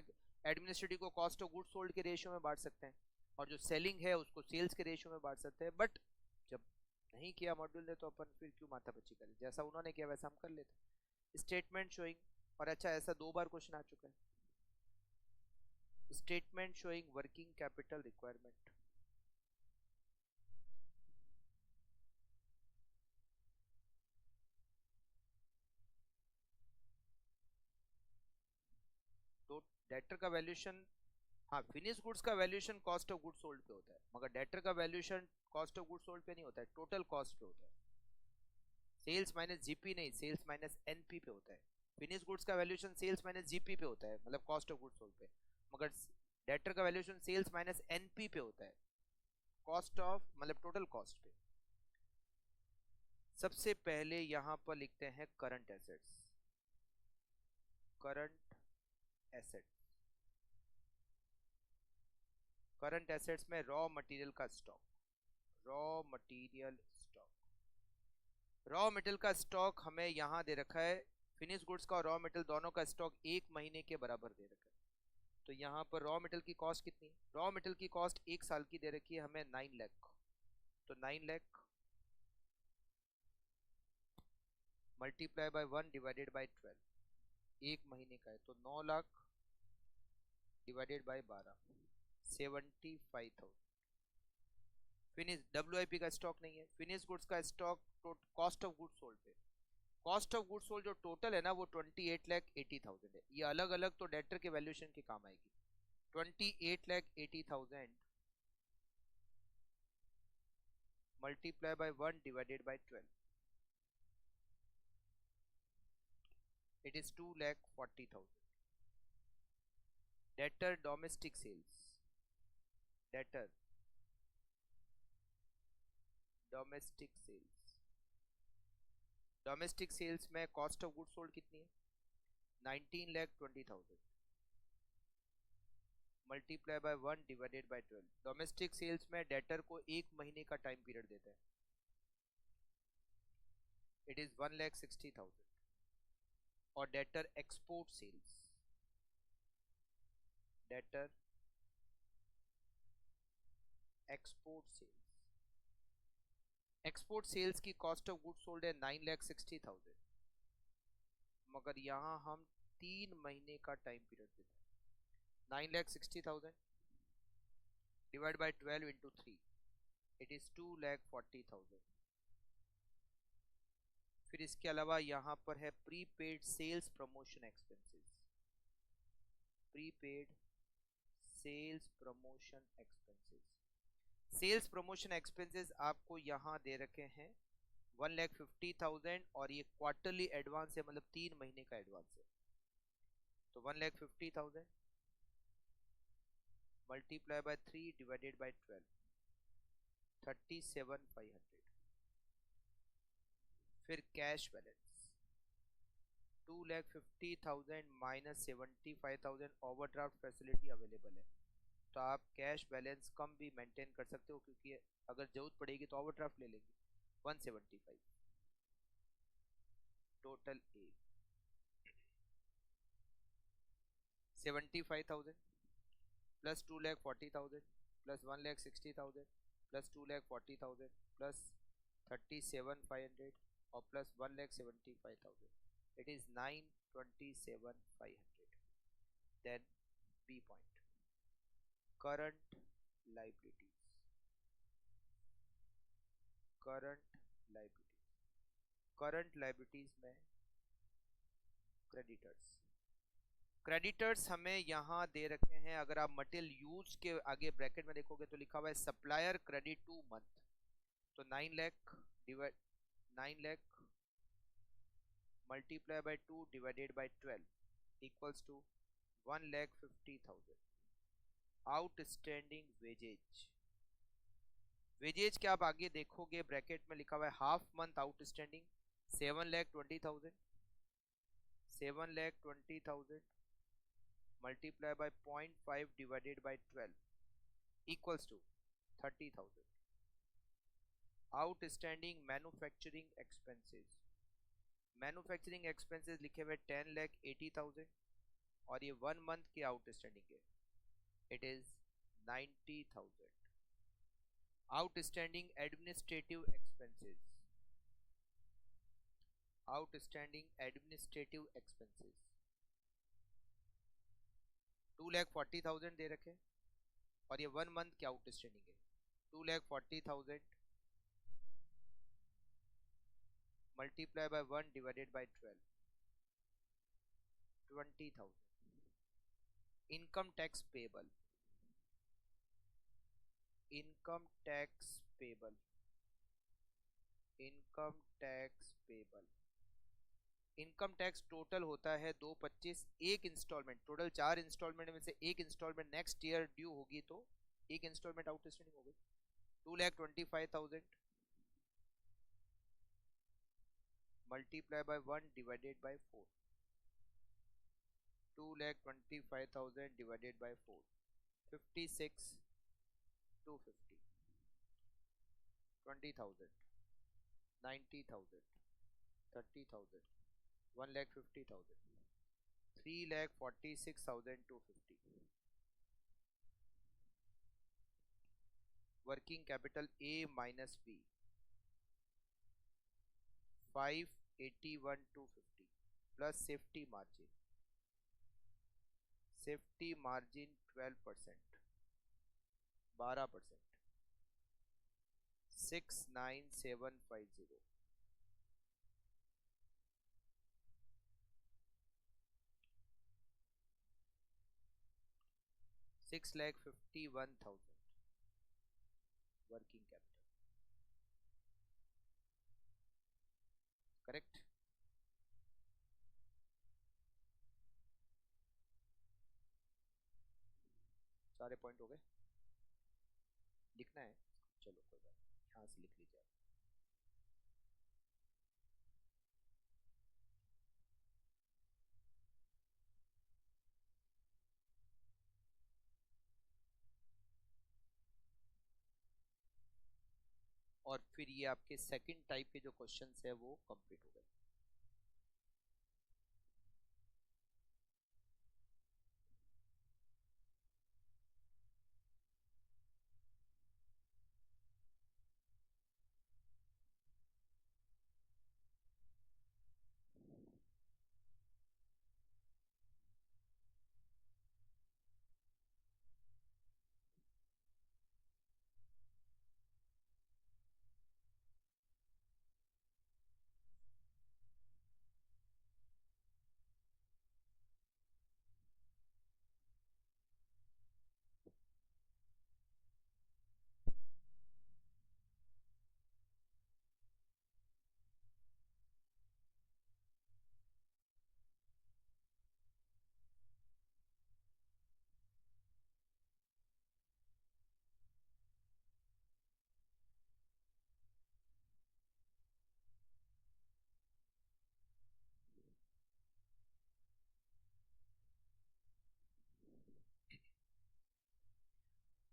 एडमिनिस्ट्रेटिव को कॉस्ट ऑफ गुड्स सोल्ड के रेशियो में बांट सकते हैं, और जो सेलिंग है उसको सेल्स के रेशियो में बांट सकते हैं, बट जब नहीं किया मॉड्यूल ने तो अपन फिर क्यों माथापच्ची करें, जैसा उन्होंने किया वैसा हम कर लेते। स्टेटमेंट शोइंग, और अच्छा ऐसा 2 बार क्वेश्चन आ चुका है। Statement showing working capital requirement, तो डेटर का वैल्यूएशन, हाँ फिनिश गुड्स का valuation cost of goods sold पे होता है, मगर डेटर का valuation cost of goods sold पे नहीं होता है, टोटल कॉस्ट पे होता है। सेल्स माइनस जीपी नहीं, सेल्स माइनस एनपी पे होता है। फिनिश गुड्स का वैल्यूएशन सेल्स माइनस जीपी पे होता है, मतलब कॉस्ट ऑफ गुड्स सोल्ड पे, मगर डेटर का वैल्यूएशन सेल्स माइनस एनपी पे होता है, कॉस्ट ऑफ मतलब टोटल कॉस्ट पे। सबसे पहले यहां पर लिखते हैं current assets, current assets, current assets में रॉ मटेरियल का stock, raw material stock, raw material का स्टॉक हमें यहाँ दे रखा है, फिनिश गुड्स का और रॉ मटेरियल दोनों का स्टॉक 1 महीने के बराबर दे रखा है। तो यहाँ पर रॉ मटेरियल की कॉस्ट कितनी, रॉ मटेरियल की कॉस्ट 1 साल की दे रखी है हमें 9 लाख, तो 9 lakh multiply by 1 divided by 12, 1 महीने का है तो 9 lakh divided by 12, 75,000। Finish WIP का स्टॉक नहीं है, फिनिश गुड्स का stock cost of goods sold पे, कॉस्ट ऑफ गुड्स सोल्ड जो टोटल है ना वो 28,80,000 है, ये अलग अलग तो डेटर के वैल्यूएशन के काम आएगी। 28,80,000 multiply by 1 divided by 12, it is 2,40,000। Debtor domestic sales, debtor domestic sales, domestic sales में कॉस्ट ऑफ गुड्स सोल्ड कितनी है, 19,20,000 multiply by 1 divided by 12। Domestic sales में डेटर को 1 महीने का टाइम पीरियड देता है, इट इज 1,60,000। और debtor export sales, debtor export sales, export sales की कॉस्ट ऑफ गुड्स सोल्ड है 9,60,000, मगर यहाँ हम 3 महीने का टाइम पीरियड देते हैं, 9,60,000 divide by 12 into 3, it is 2,40,000। फिर इसके अलावा यहाँ पर है prepaid sales promotion expenses, prepaid sales promotion expenses, sales promotion expenses आपको यहाँ दे रखे हैं 1,50,000, और ये क्वार्टरली एडवांस है, मतलब 3 महीने का एडवांस है, तो 1,50,000 मल्टीप्लाई बाय 3 डिवाइडेड बाय 12, 37,500। फिर cash balance 2,50,000 minus 75,000 overdraft facility available है। तो आप कैश बैलेंस कम भी मेंटेन कर सकते हो, क्योंकि अगर जरूरत पड़ेगी तो ओवरड्राफ्ट ले लेंगे। 175 total A 75,000 plus 2,40,000 plus 1,60,000 plus 2,40,000 plus 37,500 और plus 1,75,000, it is 927,500। then B point, current liabilities, current liabilities, current liabilities में क्रेडिटर्स, क्रेडिटर्स हमें यहाँ दे रखे हैं। अगर आप मटेरियल यूज के आगे ब्रैकेट में देखोगे तो लिखा हुआ है सप्लायर क्रेडिट 2 मंथ। तो 9 lakh divide 9 lakh multiply by 2 divided by 12 equals to 1,50,000। Outstanding wages, wages क्या आप आगे देखोगे ब्रैकेट में लिखा हुआ है half month outstanding 7,20,000, 7,20,000 multiply by 0.5 divided by 12 equals to 30,000। Outstanding manufacturing expenses, manufacturing expenses लिखे हुए 10,80,000 और ये 1 मंथ की आउटस्टैंडिंग है, it is 90,000। Outstanding administrative expenses, outstanding administrative expenses 2,40,000 दे रखे और ये 1 मंथ की आउटस्टैंडिंग है। 2,40,000 multiply by 1 divided by 12, 20,000। Income tax payable, income tax payable, income tax payable, income tax total होता है 225। एक इंस्टॉलमेंट, टोटल 4 इंस्टॉलमेंट में से एक इंस्टॉलमेंट नेक्स्ट ईयर ड्यू होगी तो एक इंस्टॉलमेंट आउटस्टैंडिंग हो गई। 2,25,000 multiply by 1 divided by 4, 2,25,000 divided by 4, 56,250, 20,000, 90,000, 30,000, 1,50,000, 3,46,250। Working capital A minus B 581,250 plus safety margin, safety margin 12%, 12%, 6,9750। $6,51,000 working capital, correct. सारे पॉइंट हो गए, लिखना है, चलो कोई बात नहीं, यहाँ से लिख लीजिए। और फिर ये आपके सेकंड टाइप के जो क्वेश्चंस है वो कंप्लीट हो गए।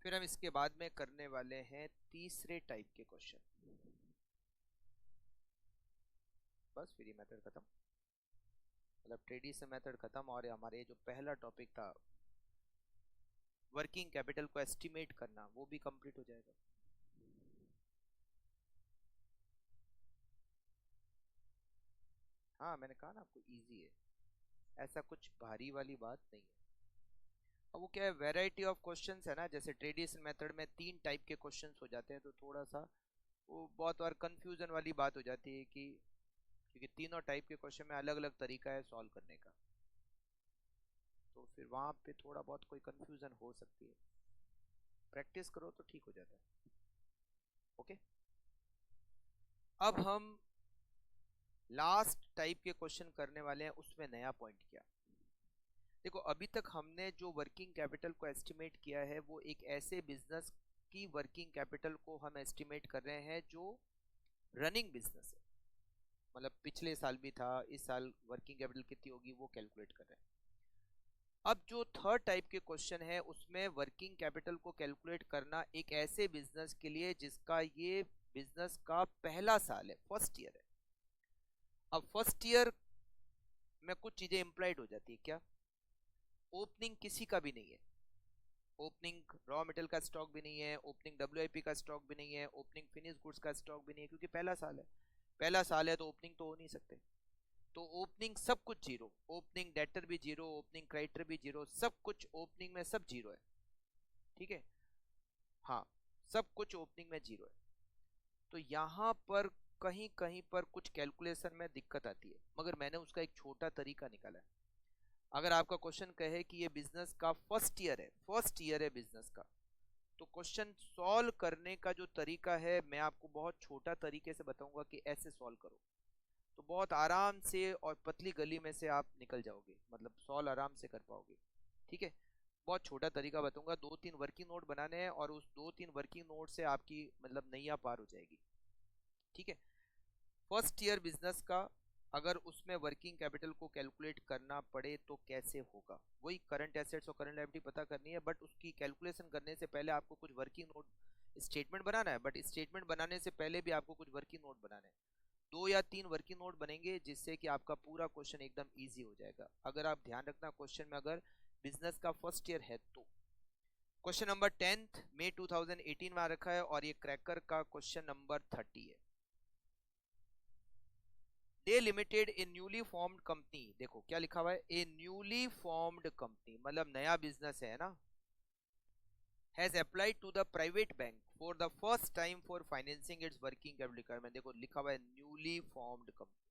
फिर हम इसके बाद में करने वाले हैं तीसरे टाइप के क्वेश्चन। बस फ्री मेथड खत्म, मतलब ट्रेडिशनल मेथड खत्म, और हमारे जो पहला टॉपिक था वर्किंग कैपिटल को एस्टिमेट करना वो भी कंप्लीट हो जाएगा। हाँ मैंने कहा ना आपको इजी है, ऐसा कुछ भारी वाली बात नहीं है। अब वो क्या है, वैरायटी ऑफ क्वेश्चंस है ना, जैसे ट्रेडिशनल मेथड में 3 टाइप के क्वेश्चंस हो जाते हैं, तो थोड़ा सा वो बहुत बार कंफ्यूजन वाली बात हो जाती है कि क्योंकि तीनों टाइप के क्वेश्चन में अलग अलग तरीका है सॉल्व करने का, तो फिर वहां पे थोड़ा बहुत कोई कंफ्यूजन हो सकती है। प्रैक्टिस करो तो ठीक हो जाता है। ओके, अब हम लास्ट टाइप के क्वेश्चन करने वाले हैं। उसमें नया पॉइंट क्या, देखो अभी तक हमने जो वर्किंग कैपिटल को एस्टिमेट किया है वो एक ऐसे बिजनेस की वर्किंग कैपिटल को हम एस्टिमेट कर रहे हैं जो रनिंग बिजनेस है, मतलब पिछले साल भी था, इस साल वर्किंग कैपिटल कितनी होगी वो कैलकुलेट कर रहे हैं। अब जो थर्ड टाइप के क्वेश्चन है उसमें वर्किंग कैपिटल को कैलकुलेट करना एक ऐसे बिजनेस के लिए जिसका ये बिजनेस का पहला साल है, फर्स्ट ईयर है। अब फर्स्ट ईयर में कुछ चीजें इंप्लाइड हो जाती है। क्या, ओपनिंग किसी का भी नहीं है, ओपनिंग रॉ मटेरियल का स्टॉक भी नहीं है, ओपनिंग डब्ल्यूआईपी का स्टॉक भी नहीं है, ओपनिंग फिनिश गुड्स का स्टॉक भी नहीं है, क्योंकि पहला साल है। पहला साल है तो ओपनिंग तो हो नहीं सकते, तो ओपनिंग सब कुछ जीरो, ओपनिंग डेटर भी जीरो, ओपनिंग क्रेडिटर भी जीरो, सब कुछ ओपनिंग में सब जीरो है। ठीक है, हाँ सब कुछ ओपनिंग में जीरो है। तो यहाँ पर कहीं कहीं पर कुछ कैलकुलेशन में दिक्कत आती है, मगर मैंने उसका एक छोटा तरीका निकाला है। अगर आपका क्वेश्चन कहे कि ये बिजनेस का फर्स्ट ईयर है, फर्स्ट ईयर है बिजनेस का, तो क्वेश्चन सॉल्व करने का जो तरीका है मैं आपको बहुत छोटा तरीके से बताऊंगा कि ऐसे सॉल्व करो, तो बहुत आराम से और पतली गली में से आप निकल जाओगे, मतलब सॉल्व आराम से कर पाओगे। ठीक है, बहुत छोटा तरीका बताऊंगा, 2-3 वर्किंग नोट बनाने हैं और उस 2-3 वर्किंग नोट से आपकी मतलब नैया पार हो जाएगी। ठीक है, फर्स्ट ईयर बिजनेस का अगर उसमें वर्किंग कैपिटल को कैलकुलेट करना पड़े तो कैसे होगा, वही करंट एसेट्स और करंट लायबिलिटी पता करनी है, बट उसकी कैलकुलेशन करने से पहले आपको कुछ वर्किंग नोट स्टेटमेंट बनाना है। बट स्टेटमेंट बनाने से पहले भी आपको कुछ वर्किंग नोट बनाने हैं, 2 या 3 वर्किंग नोट बनेंगे जिससे कि आपका पूरा क्वेश्चन एकदम इजी हो जाएगा। अगर आप ध्यान रखना क्वेश्चन में अगर बिजनेस का फर्स्ट ईयर है तो क्वेश्चन नंबर 10 मई 2018 में आ रखा है और ये क्रैकर का क्वेश्चन नंबर 30 है। दे limited A newly formed company, देखो क्या लिखा हुआ है, ए न्यूली फॉर्म्ड कंपनी मतलब नया बिजनेस है ना, has applied to the private bank for the first time for financing its working capital requirement. देखो लिखा हुआ है न्यूली फॉर्म्ड कंपनी,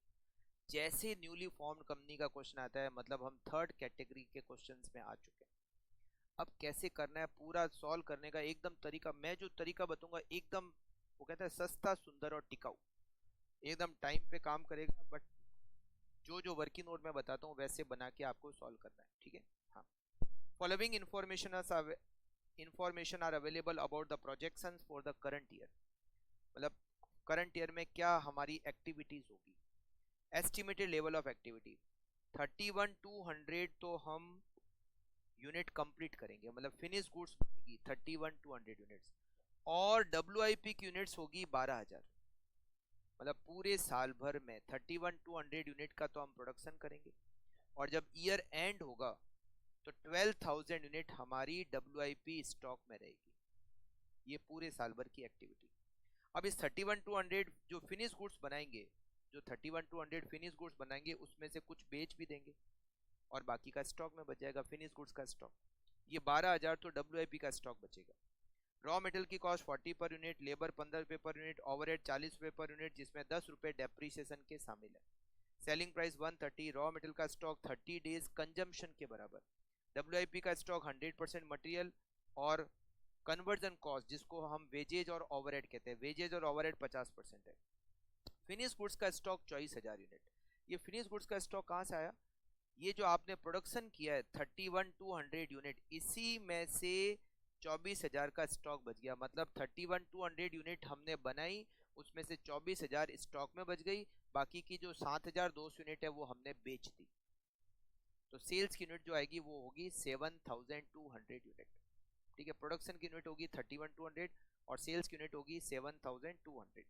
जैसे न्यूली फॉर्म्ड कंपनी का क्वेश्चन आता है मतलब हम थर्ड कैटेगरी के क्वेश्चंस में आ चुके हैं। अब कैसे करना है पूरा सॉल्व करने का एकदम तरीका, मैं जो तरीका बताऊंगा एकदम वो कहता है सस्ता सुंदर और टिकाऊ, एकदम टाइम पे काम करेगा, बट जो जो वर्किंग नोट मैं बताता हूँ वैसे बना के आपको सॉल्व करना है। ठीक है, हाँ, following information are available about the projections for the current year, मतलब करंट ईयर में क्या हमारी एक्टिविटीज होगी। एस्टिमेटेड लेवल ऑफ एक्टिविटी 31,200 तो हम यूनिट कंप्लीट करेंगे, मतलब फिनिश गुड्स बनेगी 31,200 यूनिट्स, और डब्ल्यूआईपी की यूनिट्स होगी 12,000, मतलब पूरे साल भर में 31,200 यूनिट का तो हम प्रोडक्शन करेंगे, और जब ईयर एंड होगा तो 12,000 यूनिट हमारी डब्ल्यूआईपी स्टॉक में रहेगी। ये पूरे साल भर की एक्टिविटी। अब इस 31,200 जो फिनिश गुड्स बनाएंगे, जो 31,200 फिनिश गुड्स बनाएंगे उसमें से कुछ बेच भी देंगे और बाकी का स्टॉक में बच जाएगा फिनिश गुड्स का स्टॉक। ये 12,000 तो डब्ल्यूआईपी का स्टॉक बचेगा। रॉ मटेरियल की कॉस्ट 40 पर यूनिट, लेबर 15 रुपये पर यूनिट, ओवरहेड 40 रुपये पर यूनिट जिसमें 10 रुपये डेप्रीसिएशन के शामिल है। सेलिंग प्राइस 130, रॉ मटेरियल का स्टॉक 30 डेज कंजम्पशन के बराबर, डब्ल्यूआईपी का स्टॉक 100% मटेरियल, और कन्वर्जन कॉस्ट जिसको हम वेजेज और ओवरहेड कहते हैं, वेजेज और ओवरहेड 50% है। फिनिश गुड्स का स्टॉक 24,000 यूनिट। ये फिनिश गुड्स का स्टॉक कहाँ से आया, ये जो आपने प्रोडक्शन किया है 31,200 यूनिट, इसी में से 24,000 का स्टॉक बच गया, मतलब 31,200 यूनिट हमने बनाई, उसमें से 24,000 स्टॉक में बच गई, बाकी की जो 7,200 यूनिट है वो हमने बेच दी। तो सेल्स की यूनिट जो आएगी वो होगी 7,200 यूनिट। ठीक है। प्रोडक्शन की यूनिट होगी 31,200 और सेल्स की यूनिट होगी 7,200।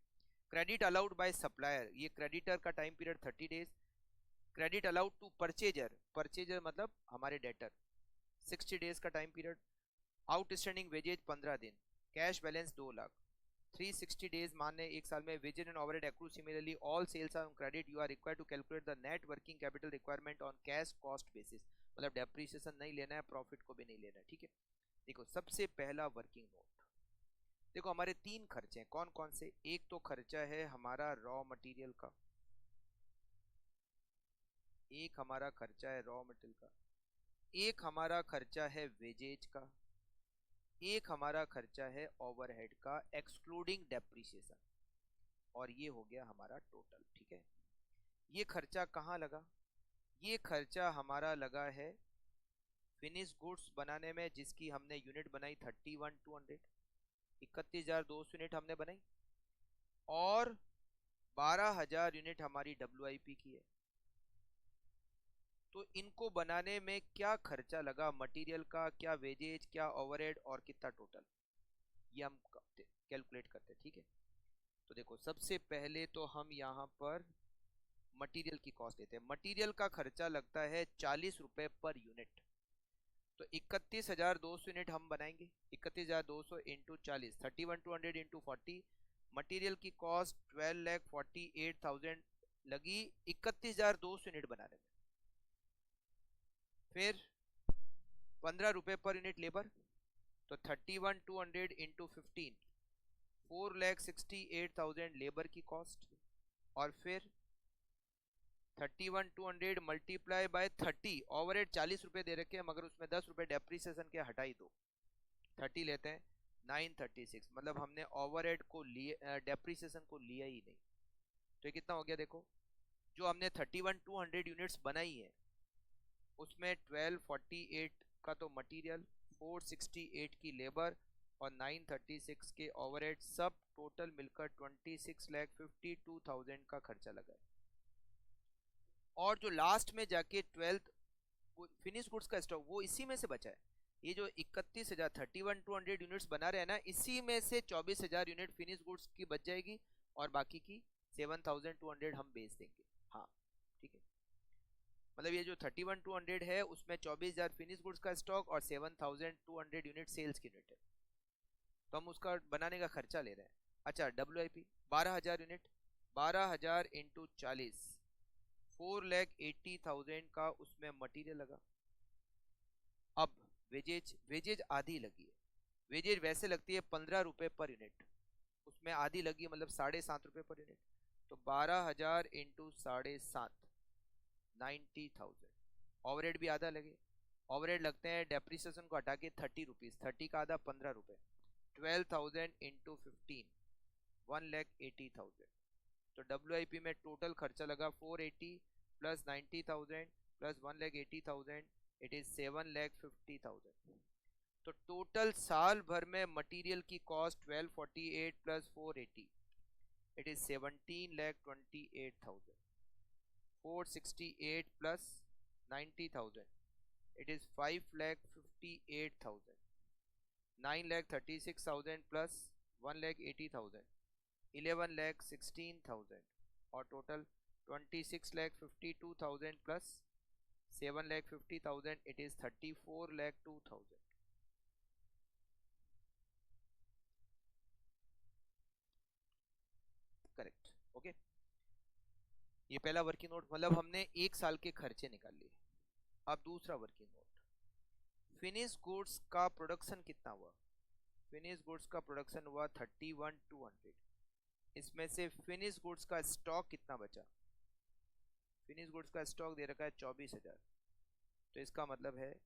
क्रेडिट अलाउड बाय सप्लायर, ये क्रेडिटर का time period 30 days. Credit allowed to purchaser, purchaser मतलब हमारे डेटर, 60 डेज का टाइम पीरियड। आउटस्टैंडिंग वेजेज 15 दिन। Cash balance 2 lakh. 360 डेज माने एक साल में। Wages and overhead accrue similarly all sales are on credit, you are required to calculate the net working capital requirement on cash cost basis, मतलब depreciation नहीं लेना है, profit को भी नहीं लेना है, ठीक है। देखो सबसे पहला वर्किंग नोट, देखो हमारे 3 खर्चे हैं, कौन कौन से। एक तो खर्चा है हमारा रॉ मटेरियल का, एक हमारा खर्चा है रॉ मटेरियल का, एक हमारा खर्चा है वेजेज का, एक हमारा खर्चा है ओवरहेड का एक्सक्लूडिंग डेप्रिसिएशन, और ये हो गया हमारा टोटल, ठीक है। ये खर्चा कहाँ लगा, ये खर्चा हमारा लगा है फिनिश गुड्स बनाने में, जिसकी हमने यूनिट बनाई 31,200, 31,200 यूनिट हमने बनाई, और 12,000 यूनिट हमारी WIP की है। तो इनको बनाने में क्या खर्चा लगा मटेरियल का, क्या वेजेज, क्या ओवरहेड और कितना टोटल, ये हम कैलकुलेट करते हैं, ठीक है। तो देखो सबसे पहले तो हम यहाँ पर मटेरियल की कॉस्ट देते हैं। मटेरियल का खर्चा लगता है 40 रुपए पर यूनिट। तो 31,200 यूनिट हम बनाएंगे, 31,200 इंटू 40, 31,200 इंटू 40, मटेरियल की कॉस्ट 12,48,000 लगी 31,200 यूनिट बनाने में। फिर 15 रुपए पर यूनिट लेबर, तो 31,200 इंटू 15, 4,68,000 लेबर की कॉस्ट, और फिर 31,200 मल्टीप्लाई बाय 30, ओवरहेड 40 रुपए दे रखे हैं मगर उसमें 10 रुपए डेप्रिसिएशन के हटाई दो, 30 लेते हैं, 936, मतलब हमने ओवरहेड को लिए, डेप्रिसिएशन को लिया ही नहीं। तो ये कितना हो गया, देखो जो हमने 31,200 यूनिट्स बनाई है उसमें 1248 का तो मटेरियल, 468 की लेबर और 936 के ओवरहेड, सब टोटल मिलकर 26,52,000 का खर्चा लगा है। और जो लास्ट में जाके 12th फिनिश गुड्स का स्टॉक वो इसी में से बचा है। ये जो 31,000 31,200 यूनिट्स बना रहे हैं ना, इसी में से 24,000 यूनिट फिनिश गुड्स की बच जाएगी और बाकी की 7,200 हम बेच देंगे। हाँ ठीक है, मतलब ये जो 31,200 है उसमें 24,000 फिनिश गुड्स का स्टॉक और 7,200 यूनिट सेल्स की यूनिट है, तो हम उसका बनाने का खर्चा ले रहे हैं। अच्छा WIP 12,000 यूनिट, 12,000 इंटू 40, 4,80,000 का उसमें मटेरियल लगा। अब वेजेज आधी लगी है, वेजेज वैसे लगती है 15 रुपए पर यूनिट, उसमें आधी लगी मतलब 7.5 रुपए पर यूनिट, तो 12,000 इंटू 7.5, 90,000। ओवरहेड भी आधा लगे, ओवरहेड लगते हैं डेप्रिसिएशन को हटा के 30 रुपीज, 30 का आधा 15 रुपए, 12,000 इंटू 15, 1,80,000। तो WIP में टोटल खर्चा लगा 480 प्लस 90,000 प्लस 1,80,000, इट इज 7,50,000। तो टोटल साल भर में मटेरियल की cost 1248 plus 480, it is 17,28,000। 468 plus 90,000, it is 5,58,000। 9,36,000 plus 1,80,000, 11,16,000, और total 26,52,000 plus 7,50,000, it is 34,02,000। Correct, okay. ये पहला वर्किंग नोट, मतलब हमने एक साल के खर्चे निकाल लिए। अब दूसरा वर्किंग नोट, फिनिश गुड्स का प्रोडक्शन कितना हुआ। फिनिश गुड्स का प्रोडक्शन हुआ 31,200, इसमें से फिनिश गुड्स का स्टॉक कितना बचा। फिनिश गुड्स का स्टॉक दे रखा है 24,000, तो इसका मतलब है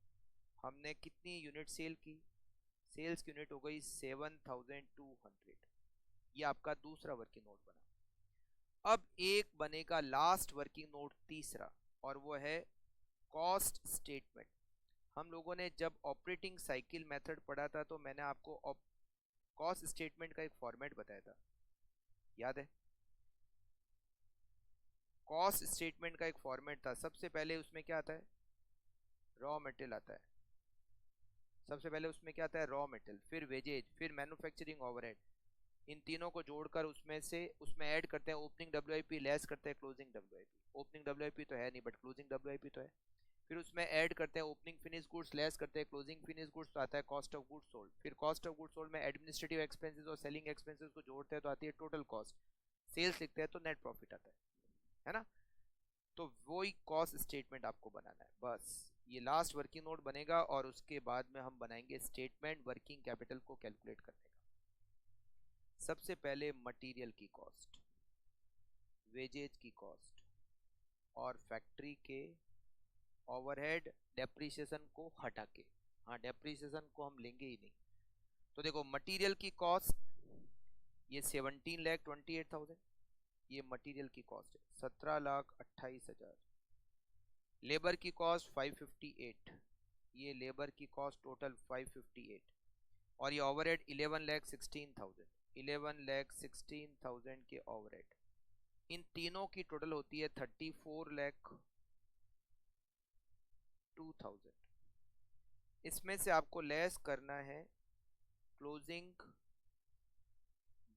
हमने कितनी यूनिट सेल की, सेल्स की यूनिट हो गई 7,200। ये आपका दूसरा वर्किंग नोट बना। अब एक बनेगा लास्ट वर्किंग नोट तीसरा, और वो है कॉस्ट स्टेटमेंट। हम लोगों ने जब ऑपरेटिंग साइकिल मेथड पढ़ा था तो मैंने आपको कॉस्ट स्टेटमेंट का एक फॉर्मेट बताया था, याद है। कॉस्ट स्टेटमेंट का एक फॉर्मेट था, सबसे पहले उसमें क्या आता है, रॉ मटेरियल आता है, सबसे पहले उसमें क्या आता है, रॉ मेटेरियल, फिर वेजेज, फिर मैन्युफैक्चरिंग ओवरहेड। इन तीनों को जोड़कर उसमें ऐड करते हैं ओपनिंग डब्ल्यूआईपी, लेस करते हैं क्लोजिंग डब्ल्यूआईपी। ओपनिंग डब्ल्यूआईपी तो है नहीं बट क्लोजिंग डब्ल्यूआईपी तो है। फिर उसमें ऐड करते हैं ओपनिंग फिनिश गुड्स, लेस करते हैं क्लोजिंग फिनिश गुड्स, तो आता है कॉस्ट ऑफ गुड्स सोल्ड। फिर कॉस्ट ऑफ गुड्स सोल्ड में एडमिनिस्ट्रेटिव एक्सपेंसेस और सेलिंग एक्सपेंसेस को जोड़ते हैं तो आती है टोटल कॉस्ट। सेल्स लिखते हैं तो नेट प्रॉफिट आता है ना। तो वही कॉस्ट स्टेटमेंट आपको बनाना है बस। ये लास्ट वर्किंग नोट बनेगा और उसके बाद में हम बनाएंगे स्टेटमेंट वर्किंग कैपिटल को कैलकुलेट करने का। सबसे पहले मटेरियल की कॉस्ट, वेजेज की कॉस्ट और फैक्ट्री के ओवरहेड डेप्रिसिएशन को हटा के, हाँ डेप्रिसिएशन को हम लेंगे ही नहीं। तो देखो मटेरियल की कॉस्ट ये 17,28,000, ये मटेरियल की कॉस्ट है 17,28,000। लेबर की कॉस्ट 558, ये लेबर की कॉस्ट टोटल 558। और ये ओवरहेड 11,16,000, 11,16,000 के ओवरहेड। इन तीनों की टोटल होती है 34,02,000। इसमें से आपको लेस करना है closing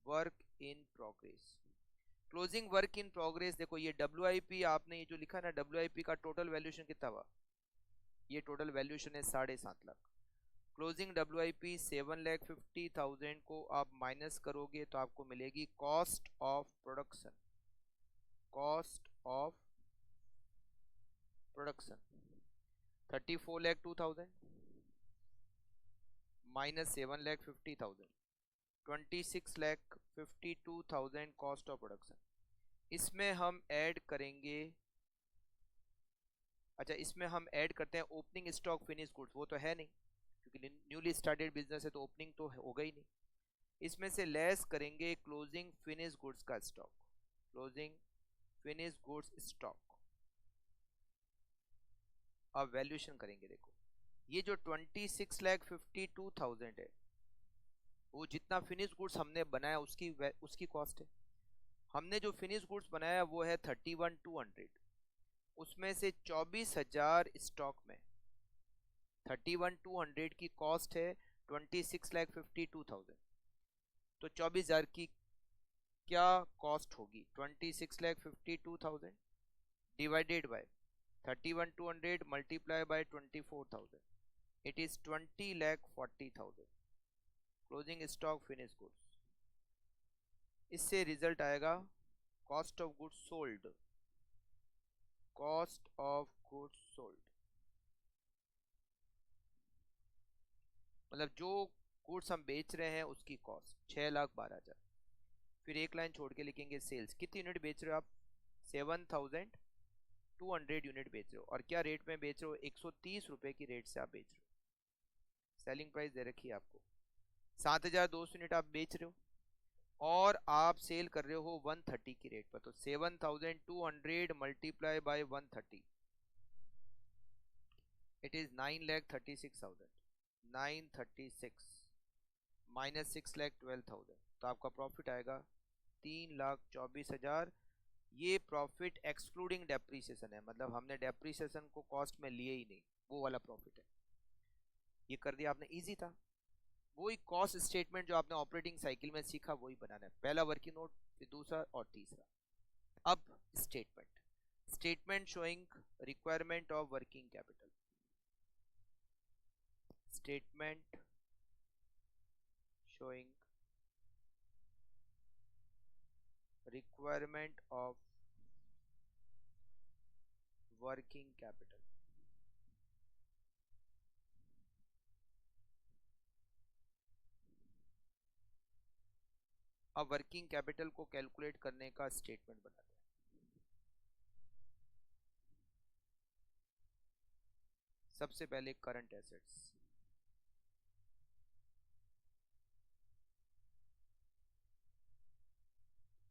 work in progress. Closing work in progress, देखो ये डब्ल्यूआईपी आपने ये जो लिखा ना, डब्ल्यूआईपी का टोटल वैल्यूएशन कितना हुआ, ये टोटल वैल्यूएशन है 7.5 लाख। क्लोजिंग डब्ल्यूआईपी 7,50,000 को आप माइनस करोगे तो आपको मिलेगी cost of production, cost of production 34,02,000 minus 7,50,000, 26,52,000 cost of production. इसमें हम ऐड करेंगे, अच्छा इसमें हम ऐड करते हैं ओपनिंग स्टॉक फिनिश गुड्स, वो तो है नहीं क्योंकि न्यूली स्टार्टेड बिजनेस है तो ओपनिंग तो होगा ही नहीं। इसमें से लेस करेंगे क्लोजिंग फिनिश गुड्स का stock, closing finish goods stock. अब वैल्यूएशन करेंगे, देखो ये जो 26,52,000 है वो जितना फिनिश गुड्स हमने बनाया उसकी कॉस्ट है। हमने जो फिनिश गुड्स बनाया वो है 31,200, उसमें से 24,000 स्टॉक में, 31,200 की कॉस्ट है 26,52,000। तो 24,000 की क्या कॉस्ट होगी, 26,52,000 divided by 31,200 multiply by 24,000, it is 20,40,000 closing stock finish goods. इससे रिजल्ट आएगा cost of goods sold, cost of goods sold मतलब जो गुड्स हम बेच रहे हैं उसकी कॉस्ट 6,12,000। फिर एक लाइन छोड़ के लिखेंगे सेल्स, कितनी यूनिट बेच रहे हो आप, 7,200 यूनिट बेच रहे हो। और क्या रेट में बेच रहे हो, 130 रुपए की रेट से आप बेच रहे हो। सेलिंग प्राइस दे रखी है आपको, 7,200 यूनिट आप बेच रहे हो और आप सेल कर रहे हो 130 की रेट पर। तो 7,200 multiply by 130, it is 9,36,000, 936 minus 6,12,000, तो आपका प्रॉफिट आएगा 3,24,000। ये प्रॉफिट एक्सक्लूडिंग डेप्रीसिएशन है, मतलब हमने डेप्रीसिएशन को कॉस्ट में लिए ही नहीं, वो वाला प्रॉफिट है। ये कर दिया आपने, इजी था। वही कॉस्ट स्टेटमेंट जो आपने ऑपरेटिंग साइकिल में सीखा वही बनाना है, पहला वर्किंग नोट, फिर दूसरा और तीसरा। अब statement, statement showing requirement of working capital, statement showing requirement of working capital। अब वर्किंग कैपिटल को कैलकुलेट करने का स्टेटमेंट बनाते हैं। सबसे पहले करंट एसेट्स,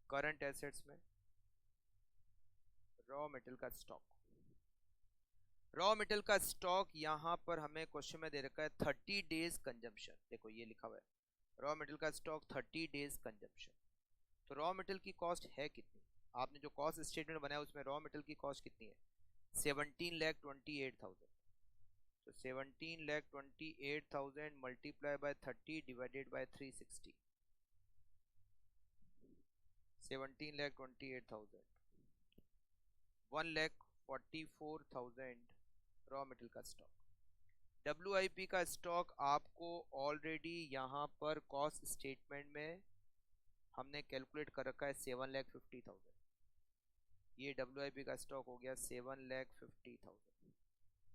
करंट एसेट्स में रॉ मेटेरियल का स्टॉक, रॉ मेटेरियल का स्टॉक यहां पर हमें क्वेश्चन में दे रखा है 30 डेज कंजम्पशन। देखो ये लिखा हुआ है रॉ मेटेरियल का स्टॉक 30 डेज कंजम्पशन। तो रॉ मेटेरियल की कॉस्ट है कितनी, आपने जो कॉस्ट स्टेटमेंट बनाया उसमें रॉ मेटेरियल की कॉस्ट कितनी है, 17,28,000। तो 17,28,000 multiply by 30 divided by 360, 17,28,000, 1,44,000 raw material का स्टॉक। WIP का स्टॉक आपको ऑलरेडी यहाँ पर कॉस्ट स्टेटमेंट में हमने कैलकुलेट कर रखा है 7,50,000। ये WIP का स्टॉक हो गया 7,50,000।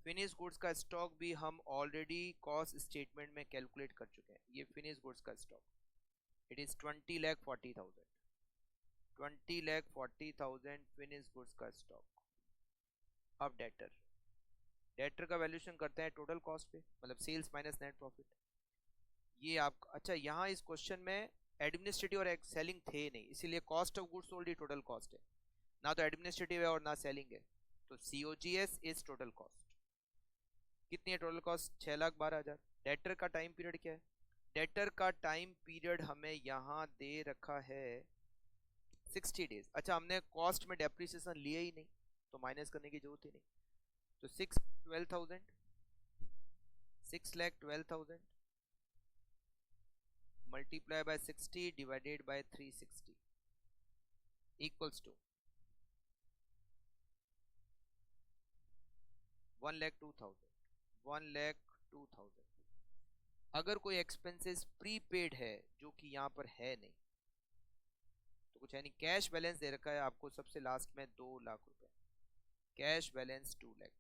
फिनिश गुड्स का स्टॉक भी हम ऑलरेडी कॉस्ट स्टेटमेंट में कैलकुलेट कर चुके हैं। ये फिनिश गुड्स का stock it is 20,40,000, 20,40,000 finish goods का स्टॉक। अब डेटर का वैल्यूएशन करते हैं टोटल कॉस्ट पे, मतलब सेल्स माइनस नेट प्रॉफिट। ये आप अच्छा यहाँ इस क्वेश्चन में एडमिनिस्ट्रेटिव और सेलिंग थे नहीं, इसीलिए cost of goods sold he total cost है, ना तो एडमिनिस्ट्रेटिव है और ना सेलिंग है। तो COGS इज टोटल कॉस्ट। कितनी है टोटल कॉस्ट? 6,12,000। डेटर का टाइम पीरियड क्या है? डेटर का टाइम पीरियड हमें यहाँ दे रखा है 60 डेज। अच्छा हमने कॉस्ट में डेप्रिसिएशन लिया ही नहीं तो माइनस करने की जरूरत ही नहीं। तो 6,12,000 multiply by 60 divided by 360 equals to 1,02,000, 1,02,000। अगर कोई एक्सपेंसेस प्रीपेड है जो कि यहाँ पर है नहीं तो कुछ है नहीं, कैश बैलेंस दे रखा है आपको सबसे लास्ट में 2 लाख रुपए, cash balance 2 lakh,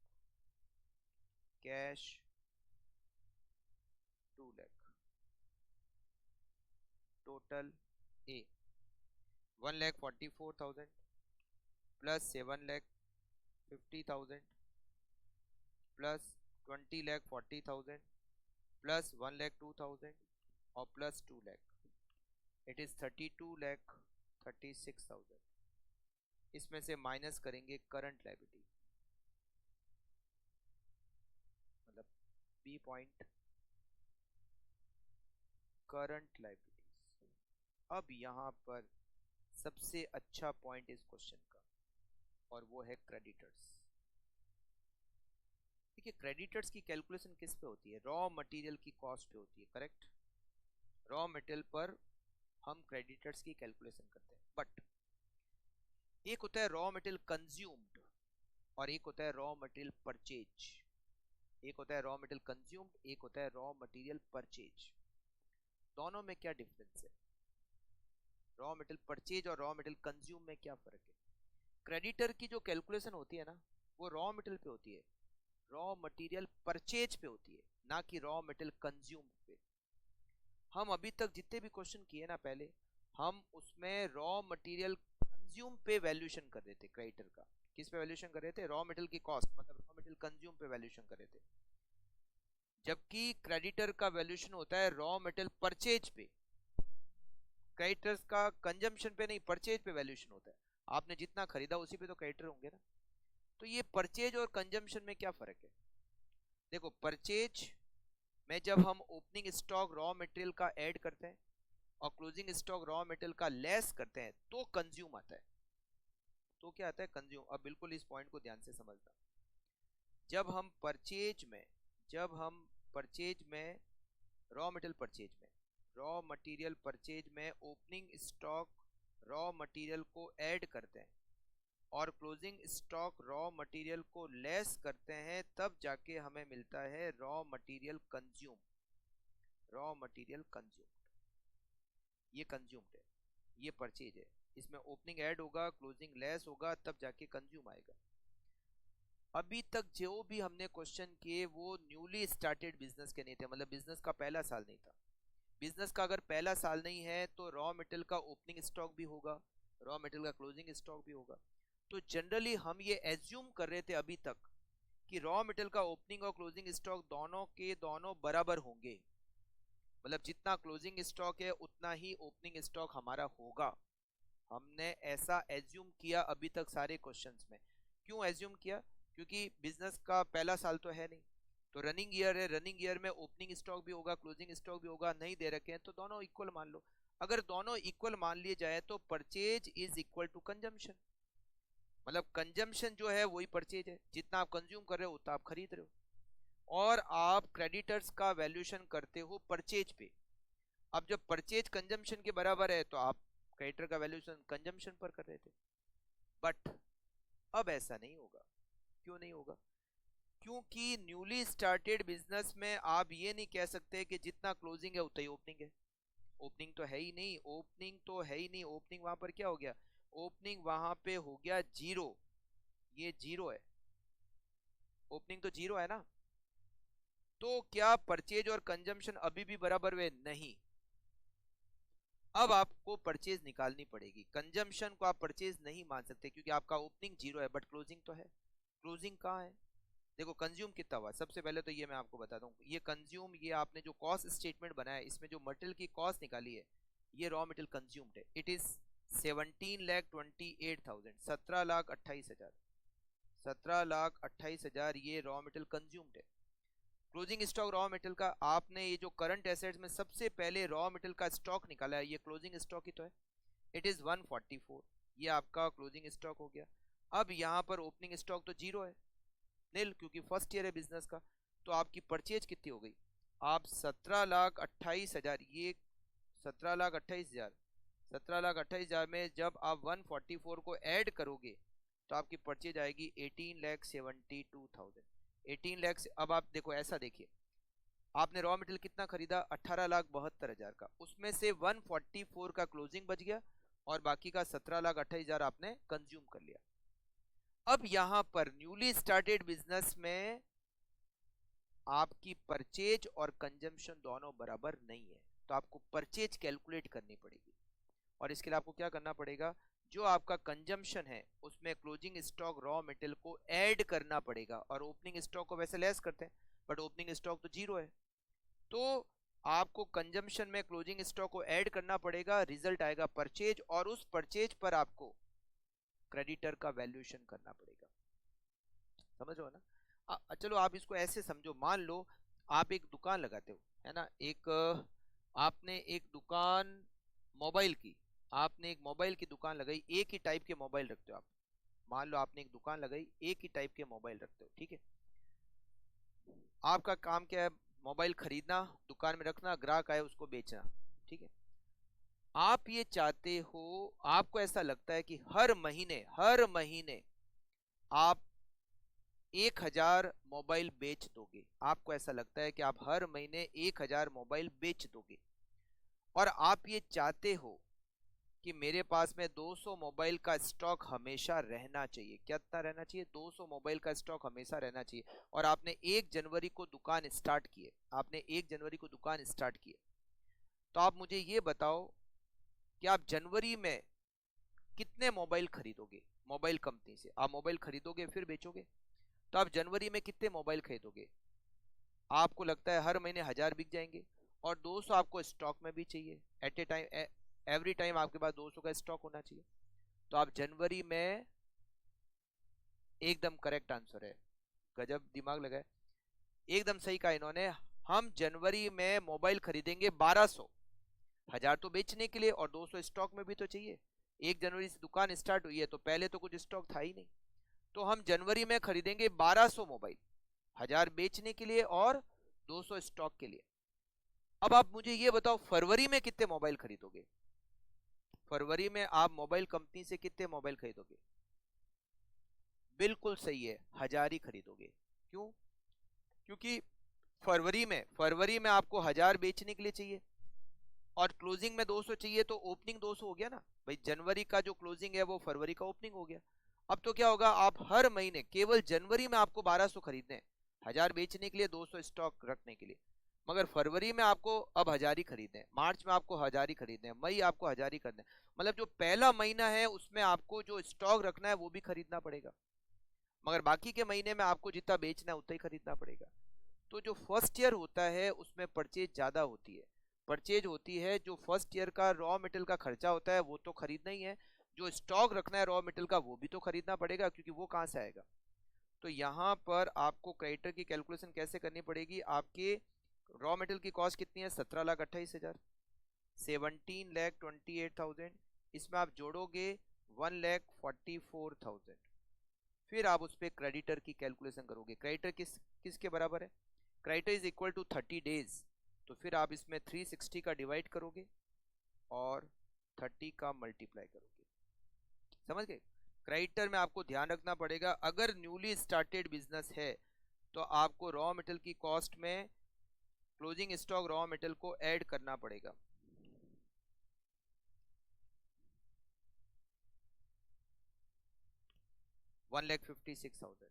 cash 2 lakh, total A 1,44,000 plus 7,50,000 plus 20,40,000 plus 1,02,000 और प्लस 2 लाख, इट इज 32,36,000। इसमें से माइनस करेंगे करंट लायबिलिटी, मतलब बी पॉइंट करंट लायबिलिटीज। अब यहाँ पर सबसे अच्छा पॉइंट इस क्वेश्चन का और वो है क्रेडिटर्स। देखिए क्रेडिटर्स की कैलकुलेशन किस पे होती है? रॉ मटेरियल की कॉस्ट पे होती है, करेक्ट? रॉ मटेरियल पर हम क्रेडिटर्स की कैलकुलेशन करते हैं। बट एक होता है रॉ मटेरियल कंज्यूम्ड और एक होता है रॉ मटेरियल परचेज। एक होता है रॉ मटेरियल कंज्यूम्ड, एक होता है रॉ मटेरियल परचेज। दोनों में क्या डिफरेंस है? रॉ मटेरियल परचेज और रॉ मटेरियल कंज्यूम में क्या फर्क है? क्रेडिटर की जो कैलकुलेशन होती है ना वो रॉ मटेरियल पे होती है, रॉ मटेरियल परचेज पे होती है, ना कि रॉ मटेरियल कंज्यूम पे। हम अभी तक जितने भी क्वेश्चन किए ना पहले, हम उसमें रॉ मटेरियल कंज्यूम पे वैल्यूएशन कर रहे थे क्रेडिटर का। किस पे वैल्यूएशन कर रहे थे? रॉ मटेरियल की कॉस्ट, मतलब रॉ मटेरियल कंज्यूम पे वैल्यूएशन कर रहे थे। जबकि क्रेडिटर का वैल्यूएशन होता है रॉ मटेरियल परचेज पे, क्रेडिटर्स का कंजम्पशन पे नहीं, परचेज पे वैल्यूएशन होता है। आपने जितना खरीदा उसी पे तो क्रेडिटर होंगे ना। तो ये परचेज और कंजम्पशन में क्या फर्क है? देखो परचेज में जब हम ओपनिंग स्टॉक रॉ मटेरियल का ऐड करते हैं और क्लोजिंग स्टॉक रॉ मटेरियल का लेस करते हैं तो कंज्यूम आता है। तो क्या आता है? कंज्यूम। अब बिल्कुल इस पॉइंट को ध्यान से समझना। जब हम परचेज में रॉ मटेरियल परचेज में ओपनिंग स्टॉक रॉ मटेरियल को ऐड करते हैं और क्लोजिंग स्टॉक रॉ मटेरियल को लेस करते हैं, तब जाके हमें मिलता है raw material consume. Raw material consumed, ये कंज्यूम्ड है, ये परचेज है। इसमें ओपनिंग ऐड होगा, क्लोजिंग लेस होगा, तब जाके कंज्यूम आएगा। अभी तक जो भी हमने क्वेश्चन किए वो न्यूली स्टार्टेड बिजनेस के नहीं थे, मतलब बिजनेस का पहला साल नहीं था। बिजनेस का अगर पहला साल नहीं है तो रॉ मटेरियल का ओपनिंग स्टॉक भी होगा, रॉ मटेरियल का क्लोजिंग स्टॉक भी होगा। तो जनरली हम ये एज्यूम कर रहे थे अभी तक कि रॉ मटेरियल का ओपनिंग और क्लोजिंग स्टॉक दोनों के दोनों बराबर होंगे, मतलब जितना क्लोजिंग स्टॉक है उतना ही ओपनिंग स्टॉक हमारा होगा। हमने ऐसा एज्यूम किया अभी तक सारे क्वेश्चंस में। क्यों एज्यूम किया? क्योंकि बिजनेस का पहला साल तो है नहीं, तो रनिंग ईयर है, रनिंग ईयर में ओपनिंग स्टॉक भी होगा, क्लोजिंग स्टॉक भी होगा। नहीं दे रखे हैं तो दोनों इक्वल मान लो। अगर दोनों इक्वल मान लिए जाए तो purchase is equal to consumption, मतलब कंजम्पशन जो है वही परचेज है। जितना आप कंज्यूम कर रहे हो उतना आप खरीद रहे हो। और आप क्रेडिटर्स का वैल्यूएशन करते हो परचेज पे। अब जब परचेज कंजम्पशन के बराबर है तो आप क्रेडिटर का वैल्यूएशन कंजम्पशन पर कर रहे थे, बट अब ऐसा नहीं होगा। क्यों नहीं होगा? क्योंकि न्यूली स्टार्टेड बिजनेस में आप ये नहीं कह सकते कि जितना क्लोजिंग है उतना ही ओपनिंग है। ओपनिंग तो है ही नहीं, ओपनिंग तो है ही नहीं। ओपनिंग वहां पर क्या हो गया? ओपनिंग वहां पे हो गया जीरो। ये जीरो है, ओपनिंग तो जीरो है ना। तो क्या परचेज और कंजम्पशन अभी भी बराबर हुए? नहीं। अब आपको परचेज निकालनी पड़ेगी। कंजम्पशन को आप परचेज नहीं मान सकते क्योंकि आपका ओपनिंग जीरो है बट क्लोजिंग तो है। क्लोजिंग कहाँ है? देखो कंज्यूम कितना हुआ। सबसे पहले तो ये मैं आपको बताता हूँ, ये कंज्यूम, ये आपने जो कॉस्ट स्टेटमेंट बनाया है इसमें जो मटेरियल की कॉस्ट निकाली है, ये रॉ मटेरियल कंज्यूम्ड है। इट इज 17,28,000, 17,28,000, 17,28,000 ये रॉ मटेरियल कंज्यूम्ड है। क्लोजिंग स्टॉक रॉ मटेरियल का, आपने ये जो करंट एसेट्स में सबसे पहले रॉ मटेरियल का स्टॉक निकाला है, ये क्लोजिंग स्टॉक ही तो है। इट इज 144, ये आपका क्लोजिंग स्टॉक हो गया। अब यहाँ पर ओपनिंग स्टॉक तो जीरो है, नील, क्योंकि फर्स्ट ईयर है बिजनेस का। तो आपकी परचेज कितनी हो गई? आप 17,28,000, ये 17,28,000, 17,28,000 में जब आप 144 को ऐड करोगे तो आपकी परचेज आएगी 18,72,000। 18 लाख। अब आप देखो, ऐसा देखिए, आपने रॉ मटेरियल कितना खरीदा? 18,72,000 का, उसमें से 144 का क्लोजिंग बच गया और बाकी का 17,28,000 आपने कंज्यूम कर लिया। अब यहां पर न्यूली स्टार्टेड बिजनेस में आपकी परचेज और कंजम्पशन दोनों बराबर नहीं है, तो आपको परचेज कैलकुलेट करनी पड़ेगी। और इसके लिए आपको क्या करना पड़ेगा? जो आपका कंजम्पशन है उसमें क्लोजिंग स्टॉक रॉ मटेरियल को ऐड करना पड़ेगा, और ओपनिंग स्टॉक को वैसे लेस करते हैं बट ओपनिंग स्टॉक तो जीरो है। तो आपको कंजम्पशन में क्लोजिंग स्टॉक को ऐड करना पड़ेगा, रिजल्ट आएगा परचेज, और उस परचेज पर आपको क्रेडिटर का वैल्यूएशन करना पड़ेगा। समझ रहे हो ना? चलो आप इसको ऐसे समझो, मान लो आप एक दुकान लगाते हो, है ना, एक आपने एक दुकान मोबाइल की, आपने एक मोबाइल की दुकान लगाई, एक ही टाइप के मोबाइल रखते हो आप। मान लो आपने एक दुकान लगाई, एक ही टाइप के मोबाइल रखते हो, ठीक है। आपका काम क्या है? मोबाइल खरीदना, दुकान में रखना, ग्राहक आए उसको बेचना, ठीक है। आप ये चाहते हो, आपको ऐसा लगता है कि हर महीने आप 1,000 मोबाइल बेच दोगे। आपको ऐसा लगता है कि आप हर महीने 1,000 मोबाइल बेच दोगे, और आप ये चाहते हो कि मेरे पास में 200 मोबाइल का स्टॉक हमेशा रहना चाहिए। कितना रहना चाहिए? 200 मोबाइल का स्टॉक हमेशा रहना चाहिए। और आपने 1 जनवरी को दुकान स्टार्ट की है, आपने 1 जनवरी को दुकान स्टार्ट की है। तो आप मुझे ये बताओ कि आप जनवरी में कितने मोबाइल खरीदोगे? मोबाइल कंपनी से आप मोबाइल खरीदोगे फिर बेचोगे, तो आप जनवरी में कितने मोबाइल खरीदोगे? आपको लगता है हर महीने 1,000 बिक जाएंगे, और 200 आपको स्टॉक में भी चाहिए। At a time, every time आपके पास 200 का स्टॉक होना चाहिए। तो आप जनवरी में, एकदम करेक्ट आंसर है, गजब दिमाग लगाए, एकदम सही कहा इन्होंने। हम जनवरी में मोबाइल खरीदेंगे 1,200, 1,000 तो बेचने के लिए और 200 स्टॉक में भी तो चाहिए। 1 जनवरी से दुकान स्टार्ट हुई है तो पहले तो कुछ स्टॉक था ही नहीं। तो हम जनवरी में खरीदेंगे 1,200 मोबाइल, 1,000 बेचने के लिए और 200 स्टॉक के लिए। अब आप मुझे ये बताओ, फरवरी में कितने मोबाइल खरीदोगे? फरवरी में आप मोबाइल कंपनी से कितने मोबाइल खरीदोगे? बिल्कुल सही है, 1,000 ही खरीदोगे। क्यों? क्योंकि फरवरी में आपको 1,000 बेचने के लिए चाहिए और क्लोजिंग में 200 चाहिए, तो ओपनिंग 200 हो गया ना भाई। जनवरी का जो क्लोजिंग है वो फरवरी का ओपनिंग हो गया। अब तो क्या होगा, आप हर महीने, केवल जनवरी में आपको 1,200 खरीदने हैं, 1,000 बेचने के लिए, 200 स्टॉक रखने के लिए। मगर फरवरी में आपको अब 1,000 ही खरीदने हैं, मार्च में आपको 1,000 ही खरीदने हैं, मई आपको 1,000 ही खरीदने हैं। मतलब जो पहला महीना है उसमें आपको जो स्टॉक रखना है वो भी खरीदना पड़ेगा, मगर बाकी के महीने में आपको जितना बेचना है उतना ही खरीदना पड़ेगा। तो जो फर्स्ट ईयर होता है उसमें परचेज ज्यादा होती है। परचेज होती है, जो फर्स्ट ईयर का रॉ मटेरियल का खर्चा होता है वो तो खरीदना ही है, जो स्टॉक रखना है रॉ मटेरियल का वो भी तो खरीदना पड़ेगा, क्योंकि वो कहाँ से आएगा। तो यहाँ पर आपको क्रेडिटर की कैलकुलेशन कैसे करनी पड़ेगी? आपके रॉ मटेरियल की कॉस्ट कितनी है? 17,28,000, 17,28,000, इसमें आप जोड़ोगे 1,44,000, फिर आप उस पर क्रेडिटर की कैलकुलेशन करोगे। क्रेडिटर किसके बराबर है? Creditor is equal to 30 days, तो फिर आप इसमें 360 का डिवाइड करोगे और 30 का मल्टीप्लाई करोगे। समझ गए? क्रेडिटर में आपको ध्यान रखना पड़ेगा, अगर न्यूली स्टार्टेड बिजनेस है तो आपको रॉ मटेरियल की कॉस्ट में क्लोजिंग स्टॉक रॉ मटेरियल को ऐड करना पड़ेगा। $1,56,000।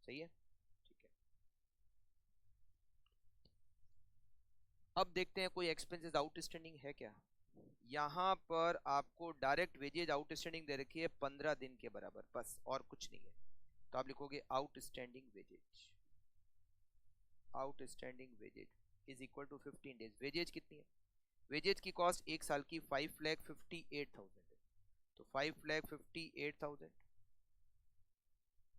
सही है, ठीक है। अब देखते हैं कोई एक्सपेंसेस आउटस्टैंडिंग है क्या। यहाँ पर आपको डायरेक्ट वेजेज आउटस्टैंडिंग दे रखी है 15 दिन के बराबर, बस और कुछ नहीं है। तो आप लिखोगे outstanding wages, outstanding wages is equal to 15 days. Wages कितनी है? वेजेज की कॉस्ट एक साल की 5,58,000 है, तो 5,58,000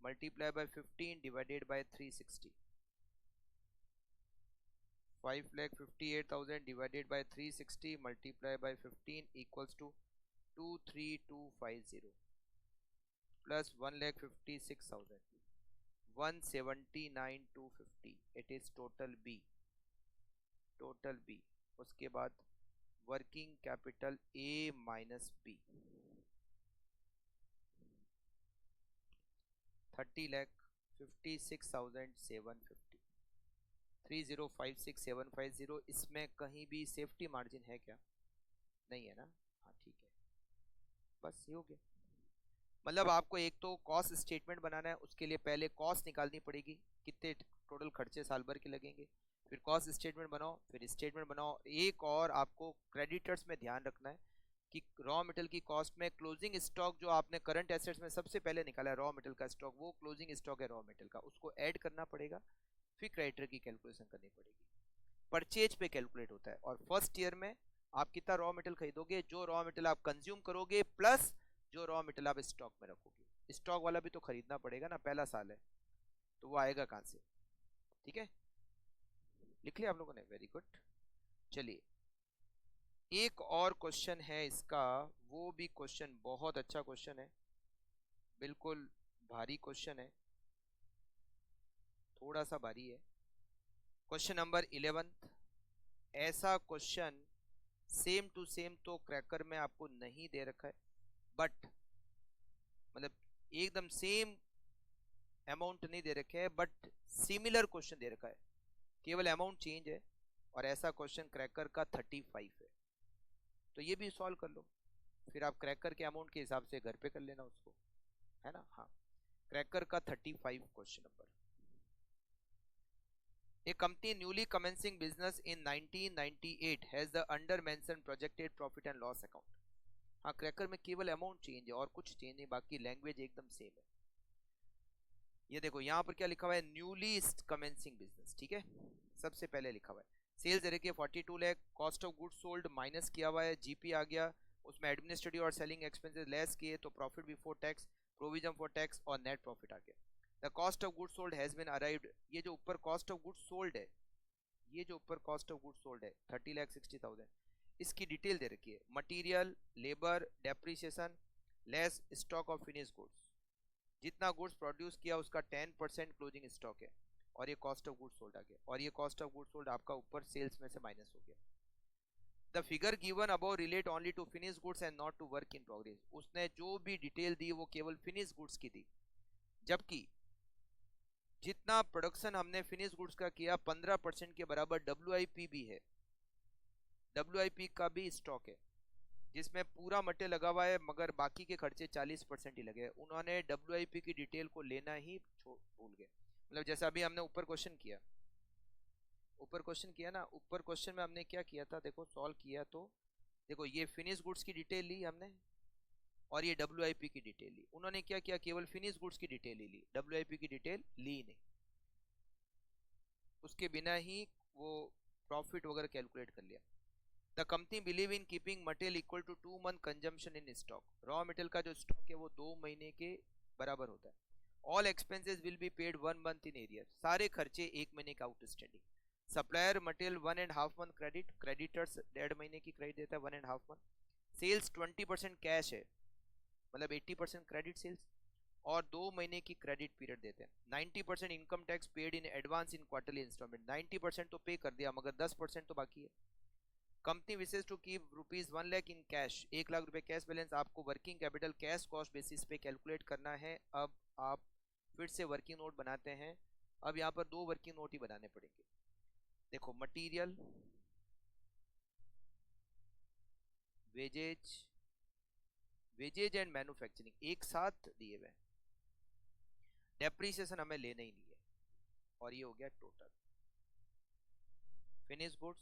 multiply by 15 divided by 360। 5,58,000 divided by 360 multiplied by 15 equals to 23250 plus 1,56,000 179,250। it is total B, total B। उसके बाद working capital A minus B 30,56,750 30,56,750। इसमें कहीं भी सेफ्टी मार्जिन है क्या? नहीं है ना? हाँ ठीक है, बस ये हो गया। मतलब आपको एक तो कॉस्ट स्टेटमेंट बनाना है, उसके लिए पहले कॉस्ट निकालनी पड़ेगी, कितने टोटल खर्चे साल भर के लगेंगे, फिर कॉस्ट स्टेटमेंट बनाओ, फिर स्टेटमेंट बनाओ। एक और आपको क्रेडिटर्स में ध्यान रखना है कि रॉ मटेरियल की कॉस्ट में क्लोजिंग स्टॉक जो आपने करंट एसेट्स में सबसे पहले निकाला है रॉ मटेरियल का स्टॉक, वो क्लोजिंग स्टॉक है रॉ मटेरियल का, उसको ऐड करना पड़ेगा, फिर क्रेडिटर की कैलकुलेशन करनी पड़ेगी। परचेज पे कैलकुलेट होता है, और फर्स्ट ईयर में आप कितना रॉ मटेरियल खरीदोगे, जो रॉ मटेरियल आप कंज्यूम करोगे प्लस जो रॉ मटेरियल आप स्टॉक में रखोगे। स्टॉक वाला भी तो खरीदना पड़ेगा ना, पहला साल है तो वो आएगा कहां से? ठीक है, लिख लिया आप लोगों ने? Very good. चलिए एक और क्वेश्चन है इसका, वो भी क्वेश्चन बहुत अच्छा क्वेश्चन है, बिल्कुल भारी क्वेश्चन है, थोड़ा सा भारी है। Question number 11। ऐसा क्वेश्चन सेम टू सेम तो क्रैकर में आपको नहीं दे रखा है, बट मतलब एकदम सेम अमाउंट नहीं दे रखे है, बट सिमिलर क्वेश्चन दे रखा है, केवल अमाउंट चेंज है, और ऐसा क्वेश्चन क्रैकर का 35 है। तो ये भी सॉल्व कर लो, फिर आप क्रैकर के अमाउंट के हिसाब से घर पे कर लेना उसको, है ना? हाँ, क्रैकर का 35 question number. A company newly commencing business in 1998 has the under mentioned projected profit and loss account। हाँ, क्रैकर में केवल अमाउंट चेंज है और कुछ चेंज नहीं, बाकी लैंग्वेज एकदम सेम है। ये देखो यहाँ पर क्या लिखा हुआ है, न्यूली कमेंसिंग बिजनेस, ठीक है, सबसे पहले लिखा हुआ है सेल्स दे रखी है 42 lakh, cost of goods sold minus किया हुआ है, जीपी आ गया, उसमें एडमिनिस्ट्रेटिव और सेलिंग एक्सपेंसेस लेस किए तो profit before tax, provision for tax और नेट प्रॉफिट आ गया। The cost of goods sold has been arrived. ये जो ऊपर कॉस्ट ऑफ गुड्स सोल्ड है, ये जो ऊपर कॉस्ट ऑफ गुड्स सोल्ड है 30,60,000, इसकी डिटेल दे रखी है, material, labour, depreciation, less stock of finish goods. जितना गुड्स प्रोड्यूस किया उसका 10% क्लोजिंग स्टॉक है, और ये कॉस्ट ऑफ गुड्स सोल्ड आ गया, और ये कॉस्ट ऑफ गुड्स सोल्ड आपका ऊपर सेल्स में से माइनस हो गया। The figure given above relate only to finish goods and not to work in progress. उसने जो भी डिटेल दी वो केवल फिनिश गुड्स की दी, जबकि जितना प्रोडक्शन हमने फिनिश गुड्स का किया 15% के बराबर WIP भी है, WIP का भी स्टॉक है, जिसमें पूरा मटेरियल लगा हुआ है मगर बाकी के खर्चे 40% ही लगे। उन्होंने WIP की डिटेल को लेना ही भूल गए। मतलब जैसे अभी हमने ऊपर क्वेश्चन किया, ऊपर क्वेश्चन किया ना, ऊपर क्वेश्चन में हमने क्या किया था, देखो सॉल्व किया तो देखो ये फिनिश गुड्स की डिटेल ली हमने और ये WIP की डिटेल ली। उन्होंने क्या किया, केवल फिनिश गुड्स की डिटेल ही ली, WIP की डिटेल ली नहीं, उसके बिना ही वो प्रॉफिट वगैरह कैलकुलेट कर लिया। The company believe in keeping material equal to 2 month consumption in stock. Raw material का जो स्टॉक है वो 2 महीने के बराबर होता है। All expenses will be paid 1 month in arrear. सारे खर्चे 1 महीने का outstanding. Supplier material 1.5 month credit, creditors 1.5 महीने की क्रेडिट देता है 1.5 मंथ। सेल्स 20% कैश है, मतलब 80% क्रेडिट सेल्स। और 2 महीने की क्रेडिट पीरियड देते हैं। 90% income tax paid in advance in quarterly installment, 90% तो पे कर दिया मगर 10% तो बाकी है। Company wishes to keep ₹1 lakh in cash, 1 lakh रुपए कैश बैलेंस आपको working capital cash cost basis पे कैलकुलेट करना है। अब आप फिर से वर्किंग नोट बनाते हैं। अब यहाँ पर 2 वर्किंग नोट ही बनाने पड़ेंगे। देखो material, wages, wages and manufacturing एक साथ दिए हुए, डेप्रीसिएशन हमें लेना ही नहीं है। और ये हो गया टोटल फिनिश गुड्स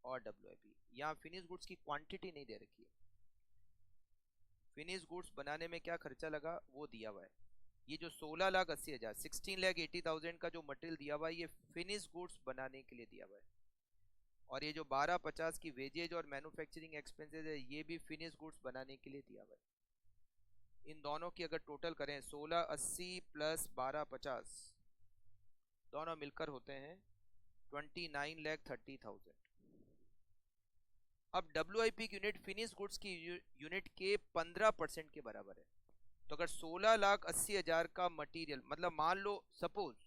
और WIP। यहाँ फिनिश गुड्स की क्वांटिटी नहीं दे रखी है, फिनिश गुड्स बनाने में क्या खर्चा लगा वो दिया हुआ है। ये जो 16,80,000 16,80,000 का जो मटेरियल दिया हुआ है ये फिनिश गुड्स बनाने के लिए दिया हुआ है। और ये जो 1250 की वेजेज और मैन्युफैक्चरिंग एक्सपेंसेस है ये भी फिनिश गुड्स बनाने के लिए दिया हुआ है। इन दोनों की अगर टोटल करें 1680 प्लस 1250 दोनों मिलकर होते हैं 29,30,000। अब WIP की यूनिट फिनिश गुड्स की यूनिट के 15% के बराबर है। तो अगर 16,80,000 का मटेरियल, मतलब मान लो सपोज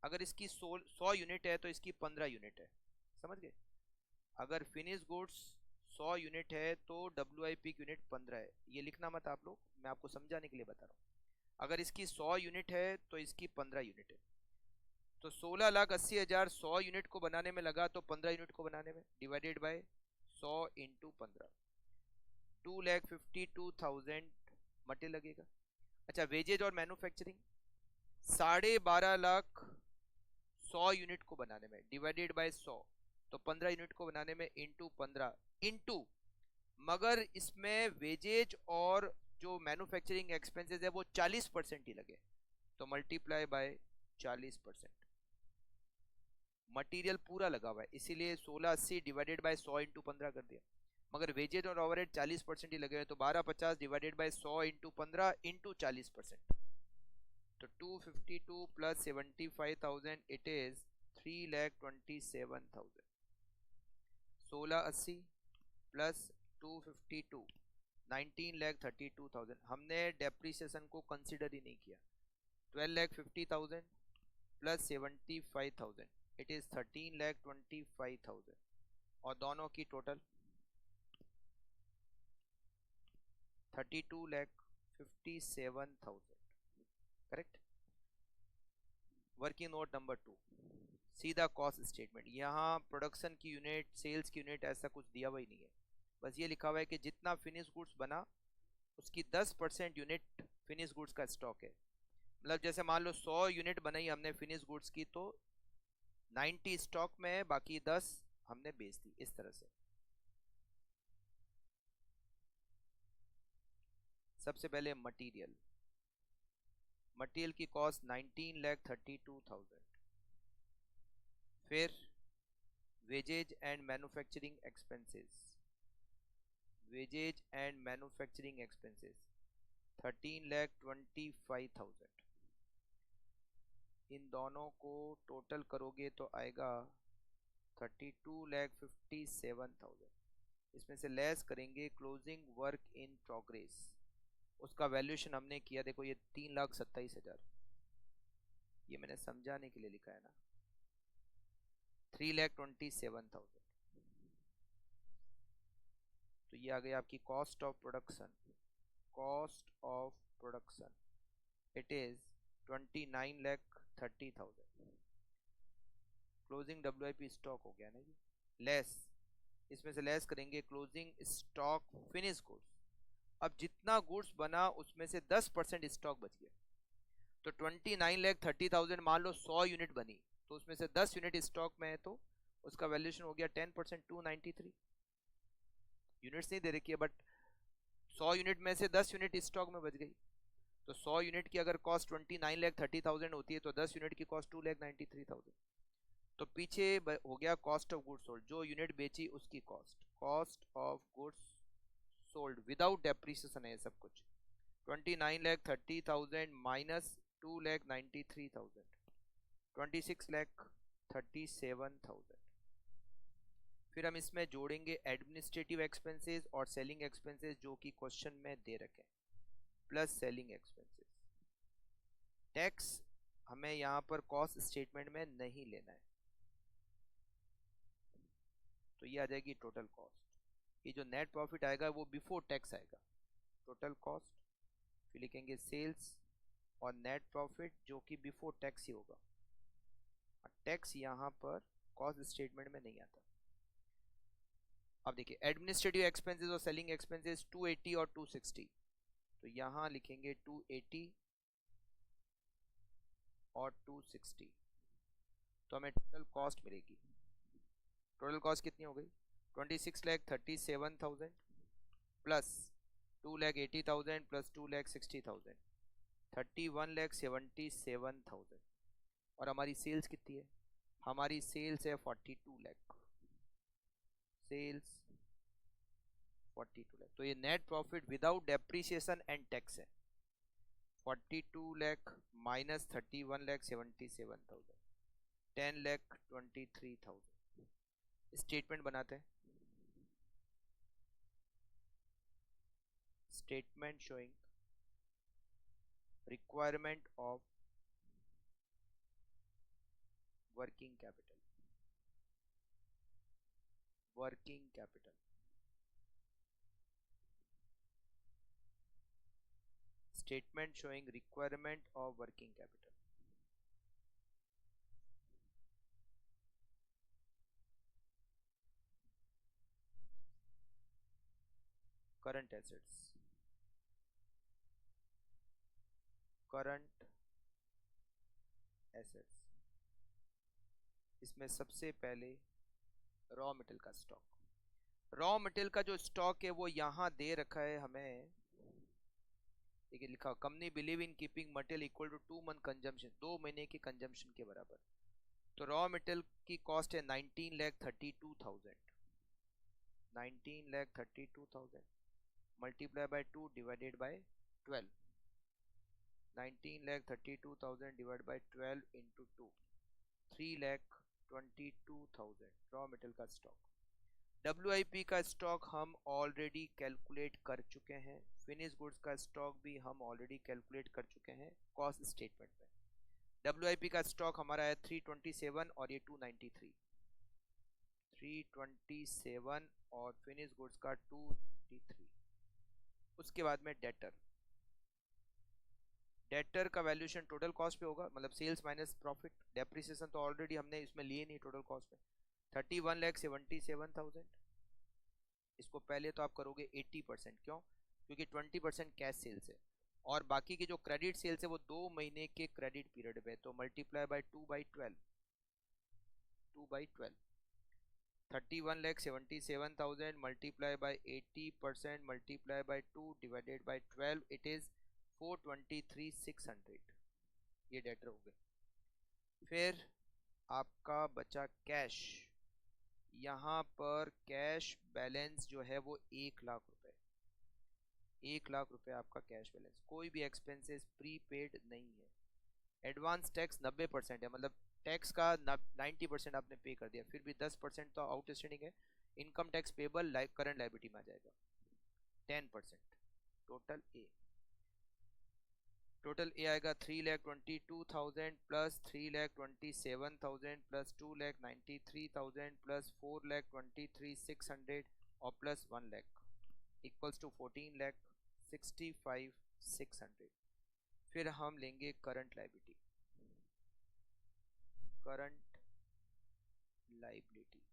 अगर इसकी 100 यूनिट है तो इसकी 15 यूनिट है, समझ गए। अगर फिनिश गुड्स 100 यूनिट है तो WIP की यूनिट 15 है। ये लिखना मत आप लोग, मैं आपको समझाने के लिए बता रहा हूँ। अगर इसकी 100 यूनिट है तो इसकी 15 यूनिट है। तो 16,80,000 100 यूनिट को बनाने में लगा तो 15 यूनिट को बनाने में, डिवाइडेड बाय 100 इंटू 15, 2,52,000 मटेरियल लगेगा। अच्छा वेजेज और मैन्युफैक्चरिंग 12.5 लाख 100 यूनिट को बनाने में, डिवाइडेड बाय 100, तो 15 यूनिट को बनाने में इंटू 15 इंटू, मगर इसमें वेजेज और जो मैन्युफैक्चरिंग एक्सपेंसेस है वो 40% ही लगे, तो मल्टीप्लाई बाय 40%। मटेरियल पूरा लगा हुआ है इसीलिए 1680 डिवाइडेड बाय 100 इंटू 15 कर दिया, मगर वेजेज और ओवरहेड 40% ही लगे हुए, तो 1250 डिवाइडेड बाय 100 इंटू 15 इंटू 40%, तो 252 प्लस 75,000 इट इज 3,27,000। 1680 प्लस 252 19,32,000। हमने डेप्रीसिएशन को कंसिडर ही नहीं किया। 12,50,000 प्लस 75,000 इट इज 13,25,000 और दोनों की total 32,57,000। Correct. Working note number 2, सीधा कॉस्ट स्टेटमेंट। यहाँ प्रोडक्शन की यूनिट, सेल्स की यूनिट ऐसा कुछ दिया हुआ ही नहीं है, बस ये लिखा हुआ है कि जितना फिनिश गुड्स बना उसकी 10% यूनिट फिनिश गुड्स का स्टॉक है। मतलब जैसे मान लो 100 यूनिट बनाई हमने फिनिश गुड्स की, तो 90 स्टॉक में है, बाकी 10 हमने बेच दी, इस तरह से। सबसे पहले मटेरियल, मटेरियल की कॉस्ट 19,32,000। फिर wages and manufacturing expenses, wages and manufacturing expenses 13,25,000। इन दोनों को टोटल करोगे तो आएगा 32,57,000। इसमें से लेस करेंगे क्लोजिंग वर्क इन प्रोग्रेस, उसका वैल्यूएशन हमने किया, देखो ये 3,27,000, ये मैंने समझाने के लिए लिखा है ना, 3,27,000। तो ये आ गई आपकी cost of production, cost of production it is 29,30,000। Closing WIP stock हो गया ना जी, लेस, इसमें से लेस करेंगे क्लोजिंग स्टॉक फिनिश गुड्स। अब जितना गुड्स बना उसमें से 10% स्टॉक बच गया, तो 29,30,000 मान लो 100 यूनिट बनी, तो उसमें से 10 यूनिट स्टॉक में है, तो उसका वैल्यूएशन हो गया 10%, 293। यूनिट्स नहीं दे रखी है बट 100 यूनिट में से 10 यूनिट स्टॉक में बच गई, तो 100 यूनिट की अगर कॉस्ट 29,30,000 होती है तो 10 यूनिट की कॉस्ट 2,93,000। तो पीछे हो गया कॉस्ट ऑफ गुड्स सोल्ड, जो यूनिट बेची उसकी cost, cost of goods sold without depreciation है सब कुछ। 29,30,000 माइनस 2,93,000, 26,37,000। फिर हम इसमें जोड़ेंगे एडमिनिस्ट्रेटिव एक्सपेंसेस और सेलिंग एक्सपेंसेस जो कि क्वेश्चन में दे रखे, प्लस सेलिंग एक्सपेंसेस। टैक्स हमें यहाँ पर कॉस्ट स्टेटमेंट में नहीं लेना है, तो ये आ जाएगी टोटल कॉस्ट। ये जो नेट प्रॉफिट आएगा वो बिफोर टैक्स आएगा, टोटल कॉस्ट, फिर लिखेंगे सेल्स और नेट प्रॉफिट जो कि बिफोर टैक्स ही होगा। टैक्स यहाँ पर कॉस्ट स्टेटमेंट में नहीं आता। अब देखिए एडमिनिस्ट्रेटिव एक्सपेंसेस और सेलिंग एक्सपेंसेस 280 और 260, तो यहाँ लिखेंगे 280 और 260, तो हमें टोटल कॉस्ट मिलेगी। टोटल कॉस्ट कितनी हो गई? 26,37,000 प्लस 2,80,000 प्लस 2,60,000, 31,77,000। और हमारी सेल्स कितनी है? हमारी सेल्स है 42 लाख, सेल्स 42 लाख। तो ये net profit without depreciation and tax है। 42 लाख माइनस 31,77,000, 10,23,000। स्टेटमेंट बनाते हैं। Statement showing requirement of working capital, working capital, statement showing requirement of working capital. Current assets, current assets, इसमें सबसे पहले रॉ मटेरियल का स्टॉक। रॉ मटेरियल का जो stock है वो यहाँ दे रखा है हमें, देखिए लिखा company believe in keeping material equal to 2 month consumption, 2 महीने की कंजम्पशन के बराबर। तो रॉ मटेरियल की कॉस्ट है 19,32,000, 19,32,000 multiply by 2 divided by 12, 19,32,000 divide by 12 into 2, 3,22,000 raw material का स्टॉक। WIP का स्टॉक हम ऑलरेडी कैलकुलेट कर चुके हैं, फिनिश गुड्स का स्टॉक भी हम ऑलरेडी कैलकुलेट कर चुके हैं कॉस्ट स्टेटमेंट में। WIP का स्टॉक हमारा है 327 और ये 293, 327 और फिनिश गुड्स का 293। उसके बाद में डेटर, डेटर का वैल्यूएशन टोटल कॉस्ट पे होगा, मतलब सेल्स माइनस प्रॉफिट। डेप्रिसिएशन तो ऑलरेडी हमने इसमें लिए नहीं टोटल कॉस्ट में, 31,77,000। इसको पहले तो आप करोगे 80%, क्यों? क्योंकि 20% कैश सेल्स है और बाकी की जो क्रेडिट सेल्स है वो 2 महीने के क्रेडिट पीरियड में, तो multiply bye 2/12, 2/12, 31,77,000 multiply by 80% multiply by 2 divided by 12, it is 423,600। ये डेटर हो गए। फिर आपका बचा कैश, यहाँ पर कैश बैलेंस जो है वो 1 लाख रुपए, 1 लाख रुपए आपका कैश बैलेंस। कोई भी एक्सपेंसेस प्रीपेड नहीं है। एडवांस टैक्स 90% है, मतलब टैक्स का 90% आपने पे कर दिया, फिर भी 10% तो आउटस्टैंडिंग है। Income tax payable current liability में आ जाएगा 10%। टोटल ए, टोटल ए आएगा 3,22,000 प्लस 3,27,000 प्लस 2,93,000 प्लस 4,23,600 और प्लस 1 लाख इक्वल्स टू 14,65,600। फिर हम लेंगे current liability, current liability,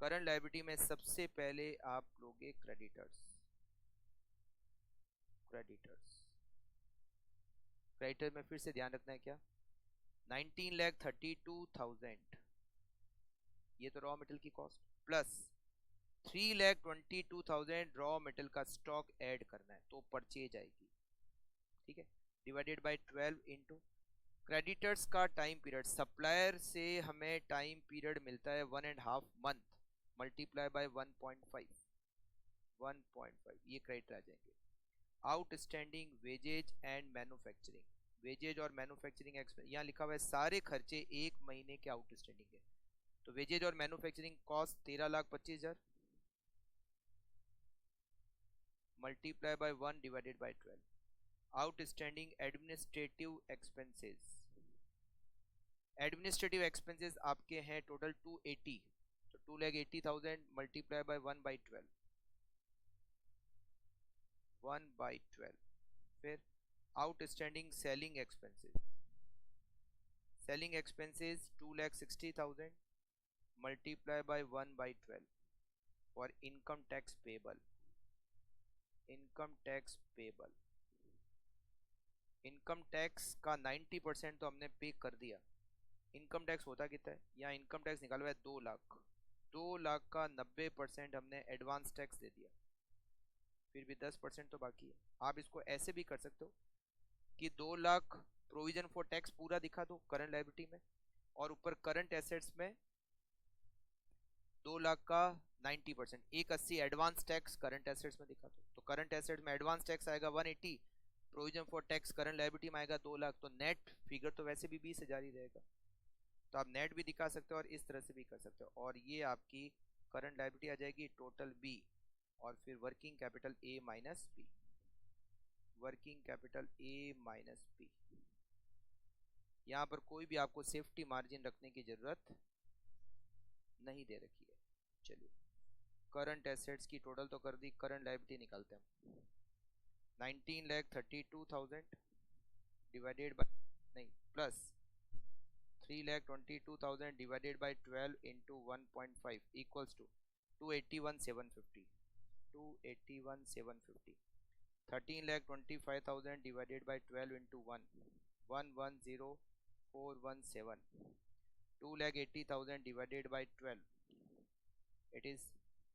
current liability में सबसे पहले आप लोगे क्रेडिटर्स, क्रेडिटर्स, क्रेडिटर में फिर से ध्यान रखना है क्या, 19,32,000 ये तो रॉ मटेरियल की कॉस्ट, प्लस 3,22,000 रॉ मटेरियल का स्टॉक ऐड करना है, तो परचेज आएगी, ठीक है, डिवाइडेड बाय 12 इंटू क्रेडिटर्स का टाइम पीरियड। सप्लायर से हमें टाइम पीरियड मिलता है 1.5 मंथ, मल्टीप्लाई बाय 1.5, 1.5 ये क्रेडिटर आ जाएंगे। Outstanding wages and manufacturing, wages और मैन्युफैक्चरिंग एक्सपेंस, यहाँ लिखा हुआ है सारे खर्चे 1 महीने के आउटस्टैंडिंग है, तो वेजेज और manufacturing cost 13,25,000 multiply by 1 divided by 12। Outstanding administrative expenses आपके हैं टोटल 280, तो 2,80,000 मल्टीप्लाई बाय 1 बाई 12। फिर outstanding selling expenses 2,60,000 multiply by 1 by 12 for income tax payable. Income tax का 90% तो हमने पे कर दिया। इनकम टैक्स होता कितना है, यहाँ इनकम टैक्स निकाला हुआ है 2 लाख। 2 लाख का 90% हमने एडवांस टैक्स दे दिया, फिर भी 10% तो बाकी है। आप इसको ऐसे भी कर सकते हो कि 2 लाख प्रोविजन फॉर टैक्स पूरा दिखा दो करंट लायबिलिटी में, और ऊपर करंट एसेट्स में 2 लाख का 90%, 180 एडवांस टैक्स करंट एसेट्स में दिखा दो। तो करंट एसेट्स में एडवांस टैक्स आएगा 180, provision for tax current liability में आएगा 2 लाख, तो नेट फिगर तो वैसे भी 20,000 ही रहेगा। तो आप नेट भी दिखा सकते हो और इस तरह से भी कर सकते हो, और ये आपकी करंट लायबिलिटी आ जाएगी टोटल बी, और फिर working capital A minus B. यहाँ पर कोई भी आपको सेफ्टी मार्जिन रखने की जरूरत नहीं दे रखी है। चलिए करंट एसेट्स की टोटल तो कर दी, करंट लायबिलिटी निकालते हैं। 19,32,000 डिवाइडेड बाय नहीं plus 3,22,000 divided by 12 into 1.5 equals to 281,750। 13,25,000 divided by 12 into 1 110,417। 2,80,000 divided by 12, it is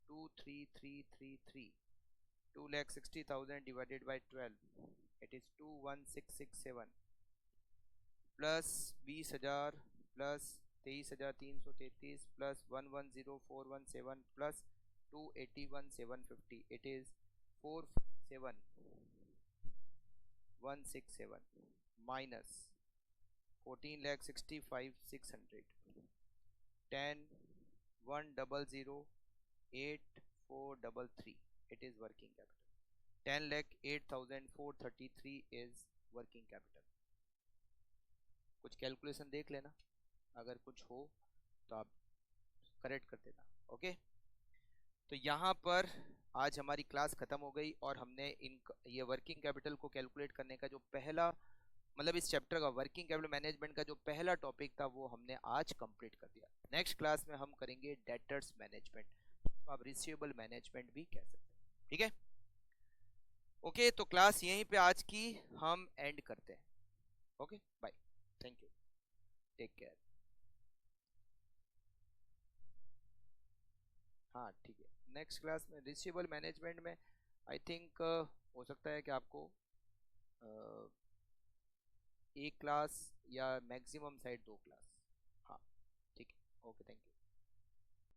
23,333. 2,60,000 divided by 12, it is 21,667, plus 20,000 plus 23,333 plus 110,417 plus 281,750, it is 4,7,167 minus 14,65,600, 10,100,8,433, it is working capital. 10,08,433 is working capital. कुछ calculation देख लेना, अगर कुछ हो तो आप correct कर देना। ओके, तो यहाँ पर आज हमारी क्लास खत्म हो गई, और हमने ये वर्किंग कैपिटल को कैलकुलेट करने का जो पहला मतलब इस चैप्टर का वर्किंग कैपिटल मैनेजमेंट का जो पहला टॉपिक था वो हमने आज कंप्लीट कर दिया। नेक्स्ट क्लास में हम करेंगे डेटर्स मैनेजमेंट, तो आप रिसीवेबल मैनेजमेंट भी कह सकते हैं। ठीक है, ओके, तो क्लास यहीं पे आज की हम एंड करते हैं। Okay, bye, thank you, take care. हाँ ठीक है, नेक्स्ट क्लास में रिसीवेबल मैनेजमेंट में आई थिंक हो सकता है कि आपको एक क्लास या मैक्सिमम साइड 2 क्लास। हाँ ठीक है, ओके, थैंक यू।